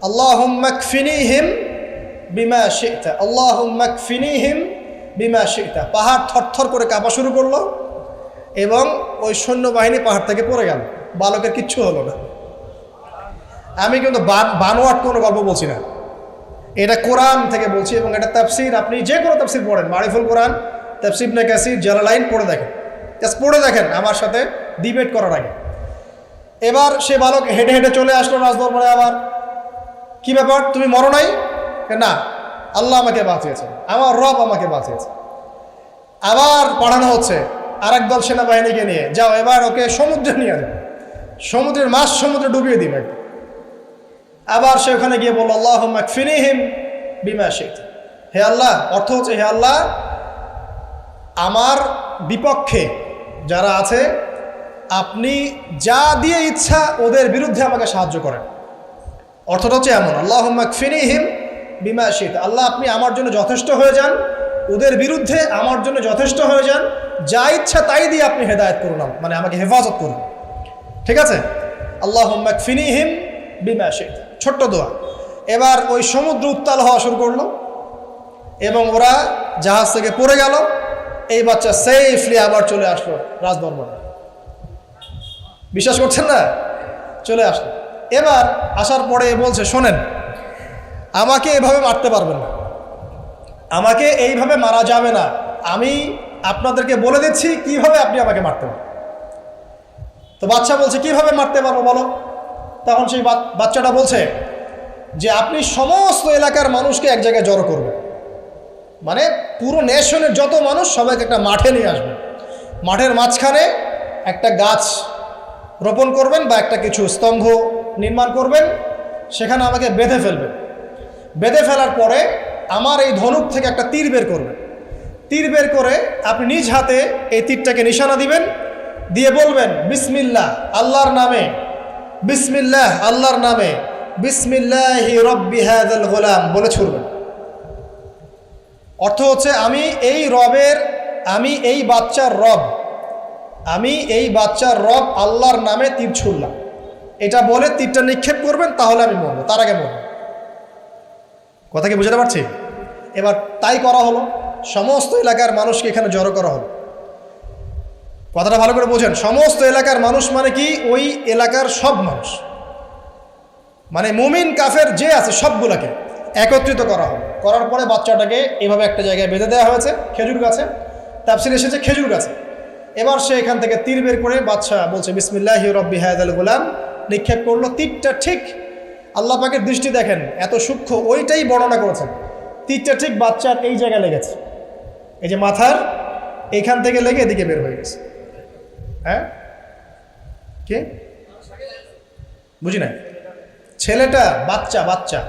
আল্লাহুম্মা কফিনিহিম বিমা শি'তা, আল্লাহুম্মা কফিনিহিম বিমা শি'তা। পাহাড় থরথর করে কাঁপা শুরু করলো এবং ওই সৈন্যবাহিনী পাহাড় থেকে পড়ে গেল, বালকের কিচ্ছু হলো না। আমি কিন্তু বানোয়াট কোনো গল্প বলছি না, এটা কোরআন থেকে বলছি এবং এটা তাফসীর। আপনি যে কোনো তাফসীর পড়েন, মারিফুল কোরআন, তাফসীর ইবনে কাসির, জালালাইন পড়ে দেখেন, জাস্ট পড়ে দেখেন আমার সাথে ডিবেট করার আগে। এবার সে বালক হেঁটে হেঁটে চলে আসলো রাজদরবারে। আবার কি ব্যাপার, তুমি মরো নাই? না, আল্লাহ আমাকে বাঁচিয়েছে, আমার রব আমাকে বাঁচিয়েছে। আবার পাঠানো হচ্ছে আরেক দল সেনাবাহিনীকে নিয়ে, যাও এবার ওকে সমুদ্রে নিয়ে যাবে, সমুদ্রের মাছ সমুদ্রে ডুবিয়ে দিবে। আবার সে ওখানে গিয়ে বলল আল্লাহুম্মা কফিনিহিম বিমা শি'তা, হে আল্লাহ, অর্থ হচ্ছে হে আল্লাহ আমার বিপক্ষে যারা আছে আপনি যা দিয়ে ইচ্ছা ওদের বিরুদ্ধে আমাকে সাহায্য করেন। অর্থটা হচ্ছে এমন, আল্লাহুম্মা কফিনিহিম বিমা শি'তা, আল্লাহ আপনি আমার জন্য যথেষ্ট হয়ে যান, ওদের বিরুদ্ধে আমার জন্য যথেষ্ট হয়ে যান, যা ইচ্ছা তাই দিয়ে আপনি হেদায়েত করুন, মানে আমাকে হেফাজত করুন। ঠিক আছে, আল্লাহুম্মা কফিনিহিম বিমা শি'তা, ছোট্ট দোয়া। এবার ওই সমুদ্র উত্তাল হওয়া শুরু করলো এবং ওরা জাহাজ থেকে পড়ে গেল। এই বাচ্চা সেফলি আবার চলে আসলো রাজদরবারে। বিশ্বাস করছেন না? চলে আসলো। এবার আসার পরে বলছে শোনেন, আমাকে এভাবে মারতে পারবেন না, আমাকে এইভাবে মারা যাবে না, আমি আপনাদেরকে বলে দিচ্ছি কিভাবে আপনি আমাকে মারতে পারবেন। তো বাচ্চা বলছে কিভাবে মারতে পারবো বলো। তখন সেই বাচ্চাটা বলছে যে আপনি সমস্ত এলাকার মানুষকে এক জায়গায় জড়ো করবেন, মানে পুরো নেশনের যত মানুষ সবাইকে একটা মাঠে নিয়ে আসবেন, মাঠের মাঝখানে একটা গাছ রোপণ করবেন বা একটা কিছু স্তম্ভ নির্মাণ করবেন, সেখানে আমাকে বেঁধে ফেলবেন। বেঁধে ফেলার পরে আমার এই ধনুক থেকে একটা তীর বের করবেন, তীর বের করে আপনি নিজ হাতে এই তীরটাকে নিশানা দিবেন, দিয়ে বলবেন বিসমিল্লাহ আল্লাহর নামে, বিসমিল্লাহ আল্লাহর নামে, বিসমিল্লাহি রব্বি হাযাল গোলাম বলে ছুড়বেন। অর্থ হচ্ছে আমি এই রবের, আমি এই বাচ্চার রব, আমি এই বাচ্চার রব আল্লাহর নামে তীর ছুড়লাম, এটা বলে তীরটা নিক্ষেপ করবেন, তাহলে আমি মরবো, তার আগে মরবো। কথা কি বুঝতে পারছি? এবার তাই করা হলো, সমস্ত এলাকার মানুষকে এখানে জড়ো করা হলো। কথাটা ভালো করে বোঝেন, সমস্ত এলাকার মানুষ মানে কি ওই এলাকার সব মানুষ, মানে মুমিন কাফের যে আছে সবগুলোকে একত্রিত করা হলো। করার পরে বাচ্চাটাকে এভাবে একটা জায়গায় বেঁধে দেওয়া হয়েছে, খেজুর গাছে, তাফসীরে এসেছে খেজুর গাছে। এবার সে এখান থেকে তীর বের করে বাচ্চা বলছে বিসমিল্লাহি রব্বি হাযাল গোলাম, নিক্ষেপ করলো। তীরটা ঠিক, আল্লাহ পাকের দৃষ্টি দেখেন এত সূক্ষ্ম, ওইটাই বর্ণনা করেছেন। তীরটা ঠিক বাচ্চার এই জায়গায় লেগেছে, এই যে মাথার এইখান থেকে লেগে এদিকে বের হয়ে গেছে। হ্যাঁ কি বুঝি না? ছেলেটা বাচ্চা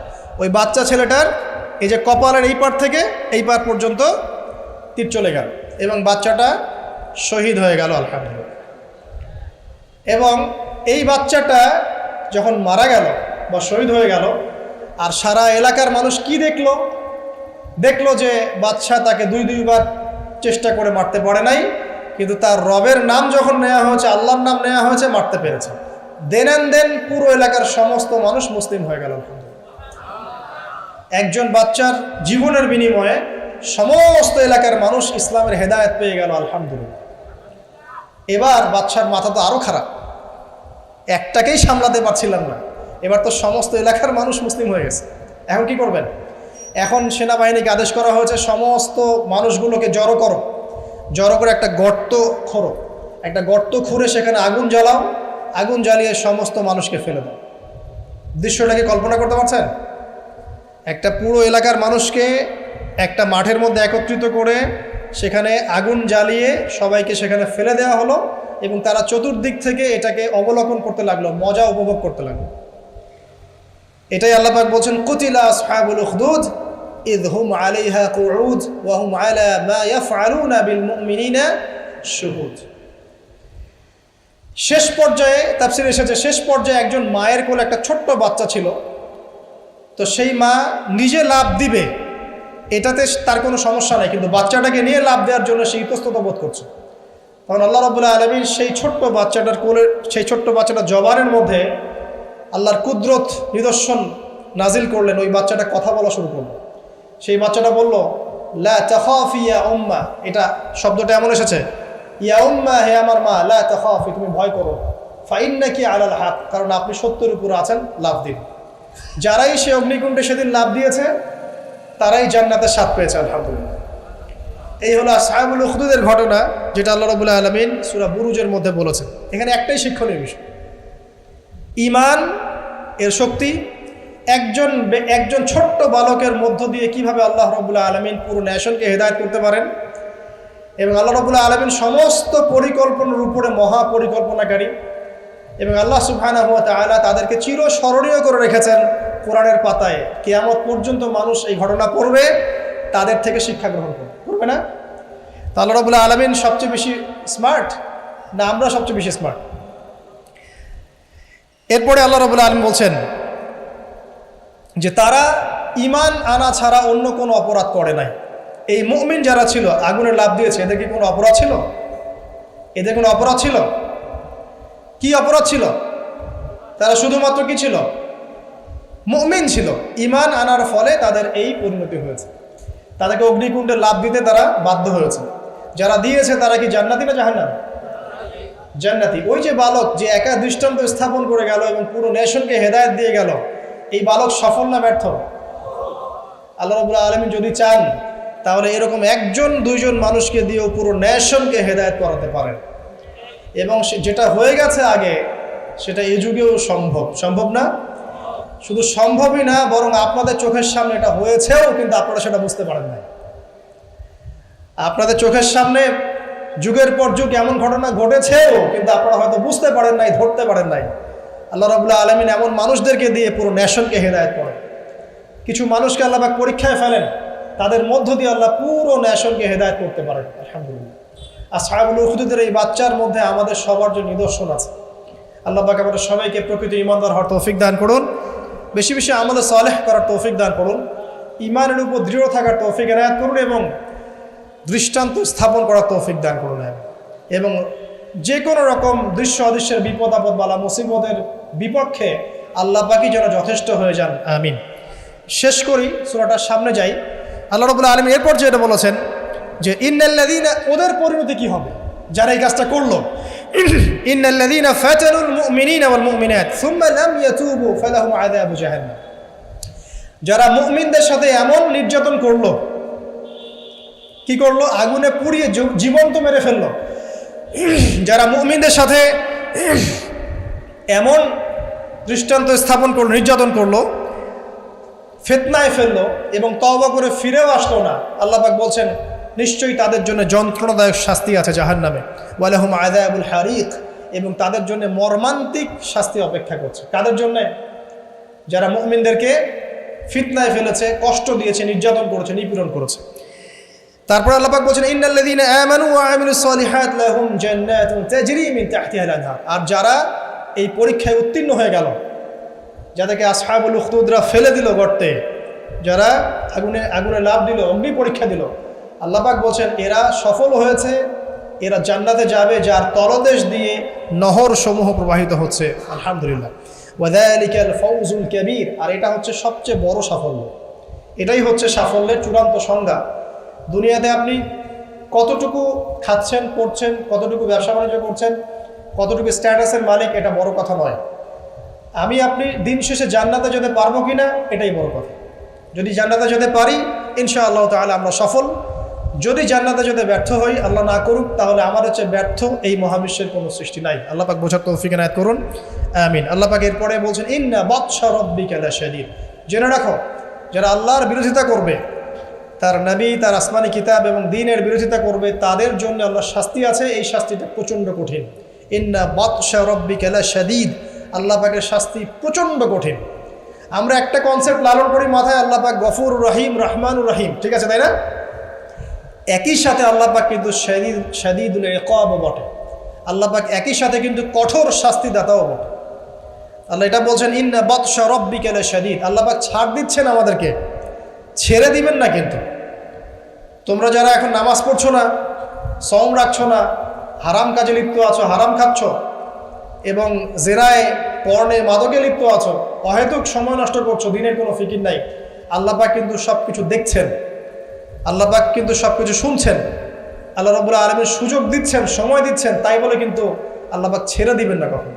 ওই বাচ্চা ছেলেটার এই যে কপালের এই পার থেকে এই পার পর্যন্ত তীর চলে গেল এবং বাচ্চাটা শহীদ হয়ে গেল আলহামদুলিল্লাহ। এবং এই বাচ্চাটা যখন মারা গেল বা শহীদ হয়ে গেল, আর সারা এলাকার মানুষ কি দেখলো যে বাচ্চা তাকে দুইবার চেষ্টা করে মারতে পারে নাই, কিন্তু তার রবের নাম যখন নেওয়া হয়েছে, আল্লাহর নাম নেওয়া হয়েছে, মারতে পেরেছে। দেন পুরো এলাকার সমস্ত মানুষ মুসলিম হয়ে গেল আলহামদুলিল্লাহ। একজন বাচ্চার জীবনের বিনিময়ে সমস্ত এলাকার মানুষ ইসলামের হেদায়েত পেয়ে গেল আলহামদুলিল্লাহ। এবার বাচ্চার মাথা তো আরো খারাপ, একটাকেই সামলাতে পারছিলাম না, এবার তো সমস্ত এলাকার মানুষ মুসলিম হয়ে গেছে। এখন কি করবেন? এখন সেনাবাহিনীকে আদেশ করা হয়েছে সমস্ত মানুষগুলোকে জড়ো করো, জড়ো করে একটা গর্ত খোঁড়ো, একটা গর্ত খুঁড়ে সেখানে আগুন জ্বালাও, আগুন জ্বালিয়ে সমস্ত মানুষকে ফেলে দাও। দৃশ্যটাকে কল্পনা করতে পারছেন? একটা পুরো এলাকার মানুষকে একটা মাঠের মধ্যে একত্রিত করে সেখানে আগুন জ্বালিয়ে সবাইকে সেখানে ফেলে দেওয়া হলো এবং তারা চতুর্দিক থেকে এটাকে অবলোকন করতে লাগলো, মজা উপভোগ করতে লাগলো। এটাই আল্লাহ পাক বলছেন, কুতিলা আসহাবুল উখদুদ ইয হুম আলাইহা কুউদ ওয়া হুম আলা মা ইয়াফআলুনা বিল মুমিনিনা শুহুদ। শেষ পর্যায়ে তাফসীরে এসেছে, শেষ পর্যায়ে একজন মায়ের কোলে একটা ছোট্ট বাচ্চা ছিল। তো সেই মা নিজে লাফ দিবে এটাতে তার কোনো সমস্যা নাই, কিন্তু বাচ্চাটাকে নিয়ে লাফ দেওয়ার জন্য সে ইতস্তত বোধ করছে। তখন আল্লাহ রাব্বুল আলামিন সেই ছোট্ট বাচ্চাটার কোলে, সেই ছোট্ট বাচ্চাটার জবানের মধ্যে আল্লাহর কুদরত নিদর্শন নাজিল করলেন। ওই বাচ্চাটা কথা বলা শুরু করলো। সেই বাচ্চাটা বলল, লা তাখাফি ইয়া উম্মা। এটা শব্দটা এমন এসেছে, ইয়া উম্মা, হে আমার মা, লা তাখাফি, তুমি ভয় করো, ফাইন্নাকি আলাল হক, কারণ আপনি সত্যের উপর আছেন, লাফ দিন। যারাই সে অগ্নিকুণ্ডে সেদিন লাফ দিয়েছে তারাই জান্নাতের স্বাদ পেয়েছে, আলহামদুলিল্লাহ। এই হলো আসহাবুল উখদুদের ঘটনা, যেটা আল্লাহ রাব্বুল আলামিন সূরা বুরুজের মধ্যে বলেছেন। এখানে একটাই শিক্ষণীয় বিষয়, ঈমান এর শক্তি। একজন ছোট্ট বালকের মধ্য দিয়ে কিভাবে আল্লাহ রাব্বুল আলামিন পুরো নেশনকে হেদায়েত করতে পারেন, এবং আল্লাহ রাব্বুল আলামিন সমস্ত পরিকল্পনার উপরে মহাপরিকল্পনাকারী, এবং আল্লাহ সুবহানাহু ওয়া তাআলা তাদেরকে চিরস্মরণীয় করে রেখেছেন কোরআনের পাতায়। কিয়ামত পর্যন্ত মানুষ এই ঘটনা পড়বে, তাদের থেকে শিক্ষা গ্রহণ করবে না? তো আল্লাহ রাব্বুল আলামিন সবচেয়ে বেশি স্মার্ট না আমরা সবচেয়ে বেশি স্মার্ট? এরপরে আল্লাহ রাব্বুল আলামিন বলছেন যে তারা ঈমান আনা ছাড়া অন্য কোনো অপরাধ করে নাই। এই মুমিন যারা ছিল, আগুনে লাফ দিয়েছে, এদের কি কোনো অপরাধ ছিল? এদের কোনো অপরাধ ছিল? কি অপরাধ ছিল? তারা শুধুমাত্র কি ছিল? মুমিন ছিল। ঈমান আনার ফলে তাদের এই পরিণতি হয়েছে, তাদেরকে অগ্নিকুণ্ডে লাফ দিতে তারা বাধ্য হয়েছে। যারা দিয়েছে তারা কি জান্নাতি না জাহান্নামী? জান্নাতি। ওই যে বালক যে একা দৃষ্টান্ত স্থাপন করে গেল এবং পুরো নেশনকে হেদায়েত দিয়ে গেল, এই বালক সফল না ব্যর্থ? আল্লাহ রাব্বুল আলামিন যদি চান তাহলে এরকম একজন দুইজন মানুষকে দিয়েও পুরো নেশনকে হেদায়েত করাতে পারেন। এবং যেটা হয়ে গেছে আগে সেটা এই যুগেও সম্ভব। সম্ভব না? শুধু সম্ভবই না, বরং আপনাদের চোখের সামনে এটা হয়েছেও, কিন্তু আপনারা সেটা বুঝতে পারেন নাই। আপনাদের চোখের সামনে যুগের পর যুগ এমন ঘটনা ঘটেছেও, কিন্তু আপনারা হয়তো বুঝতে পারেন নাই, ধরতে পারেন নাই। আল্লাহ রাব্বুল আলামিন এমন মানুষদেরকে দিয়ে পুরো নেশনকে হেদায়েত করেন। কিছু মানুষকে আল্লাহ পাক পরীক্ষায় ফেলেন, তাদের মধ্য দিয়ে আল্লাহ পুরো নেশনকে হেদায়েত করতে পারেন, আলহামদুলিল্লাহ। আসহাবুল উখদুদের এই বাচ্চার মধ্যে আমাদের সবার জন্য নিদর্শন আছে। আল্লাহ পাক আমাদের সবাইকে প্রকৃত ঈমানদার হওয়ার তৌফিক দান করুন, বেশি বেশি আমলে সালেহ করার তৌফিক দান করুন, ঈমানের উপর দৃঢ় থাকার তৌফিক এনায়েত করুন, এবং দৃষ্টান্ত স্থাপন করার তৌফিক দান করুন, এবং যে কোনো রকম দৃশ্য অদৃশ্যের বিপদ আপদ বালা মুসিবতের বিপক্ষে আল্লাহ পাকই যেন যথেষ্ট হয়ে যান, আমিন। শেষ করি, সূরাটার সামনে যাই। আল্লাহ রাব্বুল আলামিন এরপর যেটা বলেছেন যে ইন্নাল্লাযীনা, ওদের পরিণতি কি হবে যারা এই কাজটা করলো। ইন্নাল্লাযীনা ফাতানুল মুমিনিনা ওয়াল মুমিনাত সুম্মা লাম ইয়াতুবু ফালাহুম আযাবু জাহান্নাম। যারা মুমিনদের সাথে এমন নির্যাতন করলো, কি করলো? আগুনে পুড়িয়ে জীবন্ত মেরে ফেললো। যারা মুমিনদের সাথে এমন দৃষ্টান্ত স্থাপন করলো, নির্যাতন করলো, ফিতনায় ফেললো এবং তওবা করে ফিরেও আসলো না, আল্লাহ পাক বলছেন নিশ্চয়ই তাদের জন্য যন্ত্রণাদায়ক শাস্তি আছে জাহান্নামে। ওয়ালাহুম আযাবুল হারিক, এবং তাদের জন্য মর্মান্তিক শাস্তি অপেক্ষা করছে। কাদের জন্য? যারা মুমিনদেরকে ফিতনায় ফেলেছে, কষ্ট দিয়েছে, নির্যাতন করেছে, নিপীড়ন করেছে। তারপর আল্লাহ পাক বলছেন ইন্নাল্লাযীনা আমানু ওয়া আমিলুস সালিহাত লাহুম জান্নাতুন তাজরি মিন তাহতিহাল আনহার। আর যারা এই পরীক্ষায় উত্তীর্ণ হয়ে গেল, যাদেরকে আসহাবুল উখদুদরা ফেলে দিল গর্তে, যারা আগুনে লাফ দিল, অগ্নি পরীক্ষা দিল, আল্লাহ পাক বলছেন এরা সফল হয়েছে, এরা জান্নাতে যাবে যার তলদেশ দিয়ে নহর সমূহ প্রবাহিত হচ্ছে, আলহামদুলিল্লাহ। ওয়াযালিকাল ফাউজুল কাবীর। আর এটা হচ্ছে সবচেয়ে বড় সাফল্য। এটাই হচ্ছে সাফল্যের চূড়ান্ত সংজ্ঞা। দুনিয়াতে আপনি কতটুকু খাচ্ছেন, পড়ছেন, কতটুকু ব্যবসা বাণিজ্য করছেন, কতটুকু স্ট্যাটাসের মালিক, এটা বড় কথা নয়। আপনি দিন শেষে জান্নাতে যেতে পারবো কিনা, এটাই বড় কথা। যদি জান্নাতে যেতে পারি ইনশাআল্লাহ তাআলা আমরা সফল। যদি জান্নাতে যেতে ব্যর্থ হই, আল্লাহ না করুক, তাহলে আমার হচ্ছে ব্যর্থ এই মহাবিশ্বের কোনো সৃষ্টি নাই। আল্লাহ পাক বোঝার তৌফিক এনায়েত করুন, আমিন। আল্লাহ পাক এরপরে বলছেন ইন্না বাতশা রাব্বিকা লাশাদীদ। জেনে রাখো, যারা আল্লাহর বিরোধিতা করবে, তার নবী, তার আসমানি কিতাব এবং দ্বীনের বিরোধিতা করবে, তাদের জন্য আল্লাহর শাস্তি আছে। এই শাস্তিটা প্রচণ্ড কঠিন। ইন্না বাতশা রাব্বিকা লাশাদীদ, আল্লাহ পাকের শাস্তি প্রচণ্ড কঠিন। আমরা একটা কনসেপ্ট লালন করি মাথায়, আল্লাহ পাক গফুর রহিম, রহমানুর রহিম, ঠিক আছে, তাই না? একই সাথে আল্লাহ পাক কিন্তু শাদীদুল ইকাবও বটে। আল্লাহ পাক একই সাথে কিন্তু কঠোর শাস্তিদাতাও বটে। আল্লাহ এটা বলছেন ইন্না বাতশা রাব্বিকা লাশাদীদ। আল্লাহ পাক ছাড় দিচ্ছেন আমাদেরকে, ছেড়ে দিবেন না। কিন্তু তোমরা যারা এখন নামাজ পড়ছো না, সওম রাখছো না, হারাম কাজে লিপ্ত আছো, হারাম খাচ্ছ এবং জেনায়, পর্নে, মাদকে লিপ্ত আছো, অহেতুক সময় নষ্ট করছো, দিনের কোনো ফিকির নাই, আল্লাহ পাক কিন্তু সব কিছু দেখছেন, আল্লাহ পাক কিন্তু সব কিছু শুনছেন। আল্লাহ রাব্বুল আলামিন সুযোগ দিচ্ছেন, সময় দিচ্ছেন, তাই বলে কিন্তু আল্লাহ পাক ছেড়ে দিবেন না কখনো।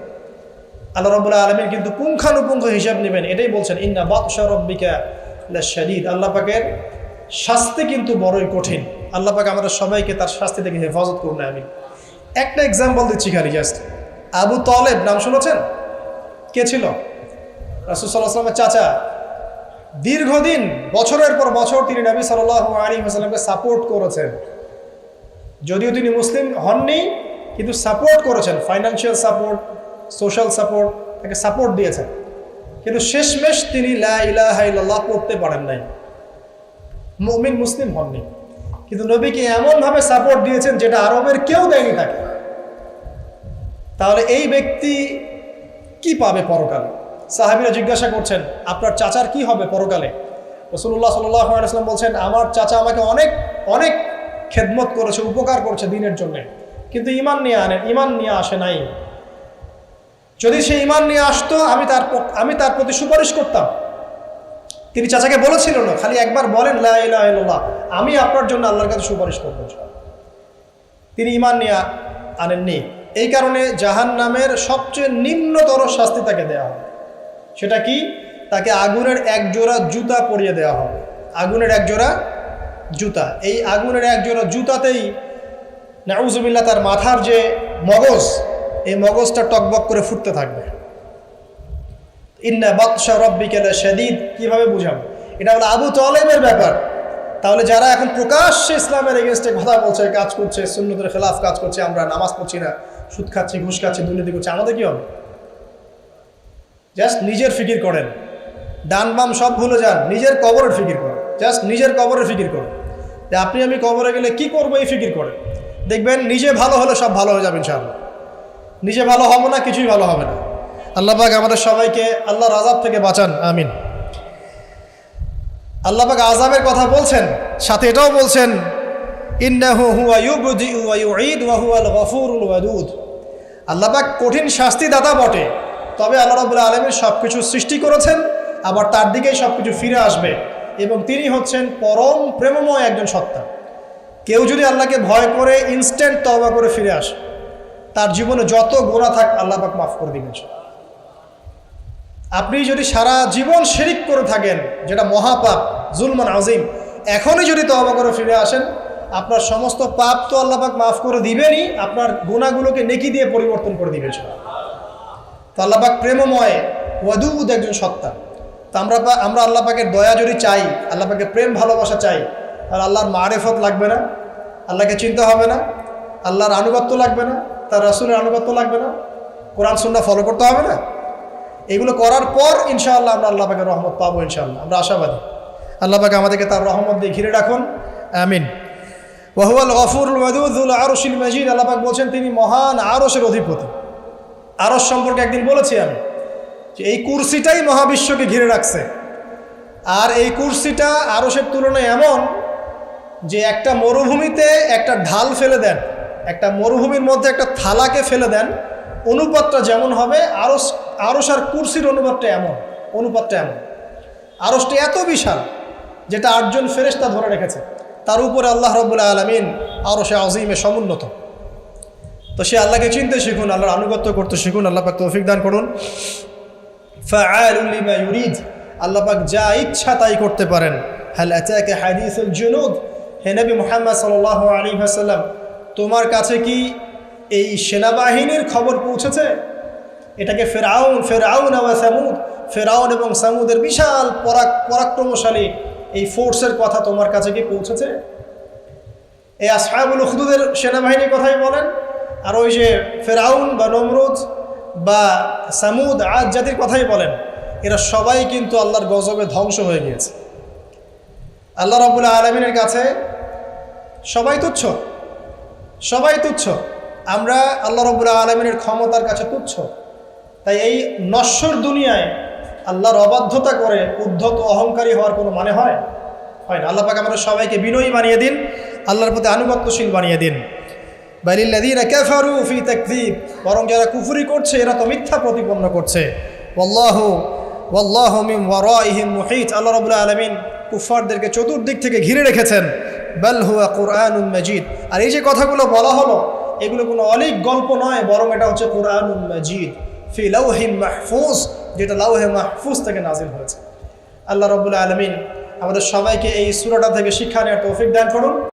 আল্লাহ রাব্বুল আলামিন কিন্তু পুঙ্খানুপুঙ্খ হিসাব নেবেন। এটাই বলছেন ইন্না বাতশা রাব্বিকা লাশাদীদ। আল্লাহ পাকের শাস্তি কিন্তু বড়ই কঠিন। আল্লাহ পাক আমাদের সবাইকে তার শাস্তি থেকে হেফাজত করুন, আমিন। একটা এক্সাম্পল দিচ্ছি খালি, জাস্ট। আবু তালেব নাম শুনেছেন? কে ছিল? রাসূল সাল্লাল্লাহু আলাইহি ওয়াসাল্লামের চাচা। দীর্ঘদিন, বছরের পর বছর তিনি নবী সাল্লাল্লাহু আলাইহি ওয়াসাল্লামকে সাপোর্ট করেছেন। যদিও তিনি মুসলিম হননি, কিন্তু সাপোর্ট করেছেন, ফাইন্যান্সিয়াল সাপোর্ট, সোশ্যাল সাপোর্ট, তাকে সাপোর্ট দিয়েছেন। কিন্তু শেষমেশ তিনি লা ইলাহা ইল্লাল্লাহ পড়তে পারেন নাই, মুমিন মুসলিম হননি। কিন্তু নবীকে এমনভাবে সাপোর্ট দিয়েছেন যেটা আরবের কেউ দেয়নি তাকে। তাহলে এই ব্যক্তি কি পাবে পরকালে? সাহাবীরা জিজ্ঞাসা করছেন, আপনার চাচার কি হবে পরকালে? রাসূলুল্লাহ সাল্লাল্লাহু আলাইহি ওয়াসাল্লাম বলছেন, আমার চাচা আমাকে অনেক অনেক খেদমত করেছে, উপকার করেছে দিনের জন্য, কিন্তু ঈমান নিয়ে আসে নাই। যদি সে ঈমান নিয়ে আসতো, আমি তার প্রতি সুপারিশ করতাম। তিনি চাচাকে বলেছিল না, খালি একবার বলেন লা ইলাহা ইল্লাল্লাহ, আমি আপনার জন্য আল্লাহর কাছে সুপারিশ করব। তিনি ঈমান নিয়ে আনেননি। এই কারণে জাহান্নামের সবচেয়ে নিম্নতর শাস্তি তাকে দেওয়া হবে। সেটা কি? তাকে আগুনের এক জোড়া জুতা পরিয়ে দেওয়া হবে। আগুনের এক জোড়া জুতা। এই আগুনের এক জোড়া জুতাতেই নাউযুবিল্লাহ তার মাথার যে মগজ, এই মগজটা টকবক করে ফুটতে থাকবে। ইন্না বাতশা রাব্বিকা লাশাদীদ কিভাবে বুঝাবো? এটা হলো আবু তালেবের ব্যাপার। তাহলে যারা এখন প্রকাশ্যে ইসলামের এগেনস্টে কথা বলছে, কাজ করছে, সুন্নতের খেলাফ কাজ করছে, আমরা নামাজ পড়ছি না, সুদ খাচ্ছি, ঘুষ খাচ্ছি, দুর্নীতি করছি, আমাদের কি হবে? জাস্ট নিজের ফিকির করেন, ডান বাম সব ভুলে যান, নিজের কবরের ফিকির করেন। জাস্ট নিজের কবরের ফিকির করেন যে আপনি আমি কবরে গেলে কি করবো, এই ফিকির করেন। দেখবেন নিজে ভালো হলে সব ভালো হয়ে যাবে ইনশাআল্লাহ। নিজে ভালো হব না, কিছুই ভালো হবে না। আল্লাহ পাক আমাদের সবাইকে আল্লাহর আযাব থেকে বাঁচান, আমিন। আল্লাহ পাক আযাবের কথা বলছেন, সাথে এটাও বলছেন ইন্নাহু হুয়া ইউবদিউ ওয়া ইউঈদ ওয়া হুয়াল গফুরুল ওয়াদুদ। আল্লাহ পাক কঠিন শাস্তিদাতা বটে, তবে আল্লাহ রাব্বুল আলামিন সব কিছু সৃষ্টি করেছেন, আবার তার দিকেই সব কিছু ফিরে আসবে, এবং তিনি হচ্ছেন পরম প্রেমময় একজন সত্তা। কেউ যদি আল্লাহকে ভয় করে ইনস্ট্যান্ট তওবা করে ফিরে আসে, তার জীবনে যত গুনাহ থাক আল্লাহ পাক মাফ করে দিবেন। আপনি যদি সারা জীবন শিরিক করে থাকেন, যেটা মহাপাপ, জুলমান আযীম, এখনই যদি তওবা করে ফিরে আসেন, আপনার সমস্ত পাপ তো আল্লাহ পাক মাফ করে দিবেনই, আপনার গুনাহগুলোকে নেকি দিয়ে পরিবর্তন করে দিবেন। তো আল্লাহ পাক প্রেমময়, ওয়াদুদ একজন সত্তা। তো আমরা আল্লাহ পাকের দয়া যদি চাই, আল্লাহ পাকের প্রেম ভালোবাসা চাই, আর আল্লাহর মারিফত লাগবে না, আল্লাহকে চিনতে হবে না, আল্লাহর আনুগত্য লাগবে না, তার রাসূলের আনুগত্য লাগবে না, কোরআন সুন্নাহ ফলো করতে হবে না। এগুলো করার পর ইনশাআল্লাহ আমরা আল্লাহ পাকের রহমত পাবো, ইনশাআল্লাহ আমরা আশাবাদী। আল্লাহ পাক আমাদেরকে তার রহমত দিয়ে ঘিরে রাখুন, আমিন। ওয়া হুয়াল গফুরুল ওয়াদুদ যুল আরশিল মাজিদ। আল্লাহ পাক বলছেন তিনি মহান আরশের অধিপতি। আরশ সম্পর্কে একদিন বলেছি আমি যে এই কুরসিটাই মহাবিশ্বকে ঘিরে রাখছে, আর এই কুরসিটা আরশের তুলনায় এমন যে একটা মরুভূমিতে একটা ঢাল ফেলে দেন, একটা মরুভূমির মধ্যে একটা থালাকে ফেলে দেন, অনুপাতটা যেমন হবে, আরশ আর কুরসির অনুপাতটা এমন। আরশটা এত বিশাল যেটা 8 জন ফেরেশতা ধরে রেখেছে, তার উপরে আল্লাহ রাব্বুল আলামিন আরশে আযীমে সমুন্নত। তো সে আল্লাহকে চিনতে শিখুন, আল্লাহর আনুগত্য করতে শিখুন। আল্লাহ পাক তৌফিক দান করুন। ফাআলুন লিমা ইউরিদ, আল্লাহ পাক যা ইচ্ছা তাই করতে পারেন। হাল আতাকা হাদিসুল জুনুদ, হে নবী মুহাম্মদ সাল্লাল্লাহু আলাইহি ওয়াসাল্লাম, তোমার কাছে কি এই সেনাবাহিনীর খবর পৌঁছেছে? এটাকে ফেরাউন এবং সামুদের বিশাল পরাক্রমশালী এই ফোর্সের কথা তোমার কাছে কি পৌঁছেছে? এই আসহাবুল উখদুদের সেনাবাহিনীর কথাই বলেন, আর ওই যে ফেরাউন বা নমরুদ বা সামুদ আদ জাতির কথাই বলেন, এরা সবাই কিন্তু আল্লাহর গজবে ধ্বংস হয়ে গিয়েছে। আল্লাহ রাব্বুল আলামিনের কাছে সবাই তুচ্ছ, সবাই তুচ্ছ। আমরা আল্লাহ রাব্বুল আলামিনের ক্ষমতার কাছে তুচ্ছ। তাই এই নশ্বর দুনিয়ায় আল্লাহর অবাধ্যতা করে উদ্ধত অহংকারী হওয়ার কোনো মানে হয় না। আল্লাহ পাক আমাদের সবাইকে বিনয়ী বানিয়ে দিন, আল্লাহর প্রতি আনুগত্যশীল বানিয়ে দিন। বালিল্লাযীনা কাফারু ফি তাকযীব, বরং যারা কুফরি করছে এরা তো মিথ্যা প্রতিপন্ন করছে। ওয়াল্লাহু মিন ওয়ারাইহিম মুহীত, আল্লাহ রাব্বুল আলামিন কুফফারদেরকে চতুর্দিক থেকে ঘিরে রেখেছেন। বাল হুয়া কুরআনুন মাজিদ, আর এই যে কথাগুলো বলা হলো এগুলো কোনো অলীক গল্প নয়, বরং এটা হচ্ছে কুরআনুন মাজিদ ফি লাওহিন মাহফুজ, যেটা লাওহে মাহফুজ থেকে নাজিল হয়েছে। আল্লাহ রাব্বুল আলামিন আমাদের সবাইকে এই সূরাটা থেকে শিক্ষা নেওয়ার তৌফিক দান করুন।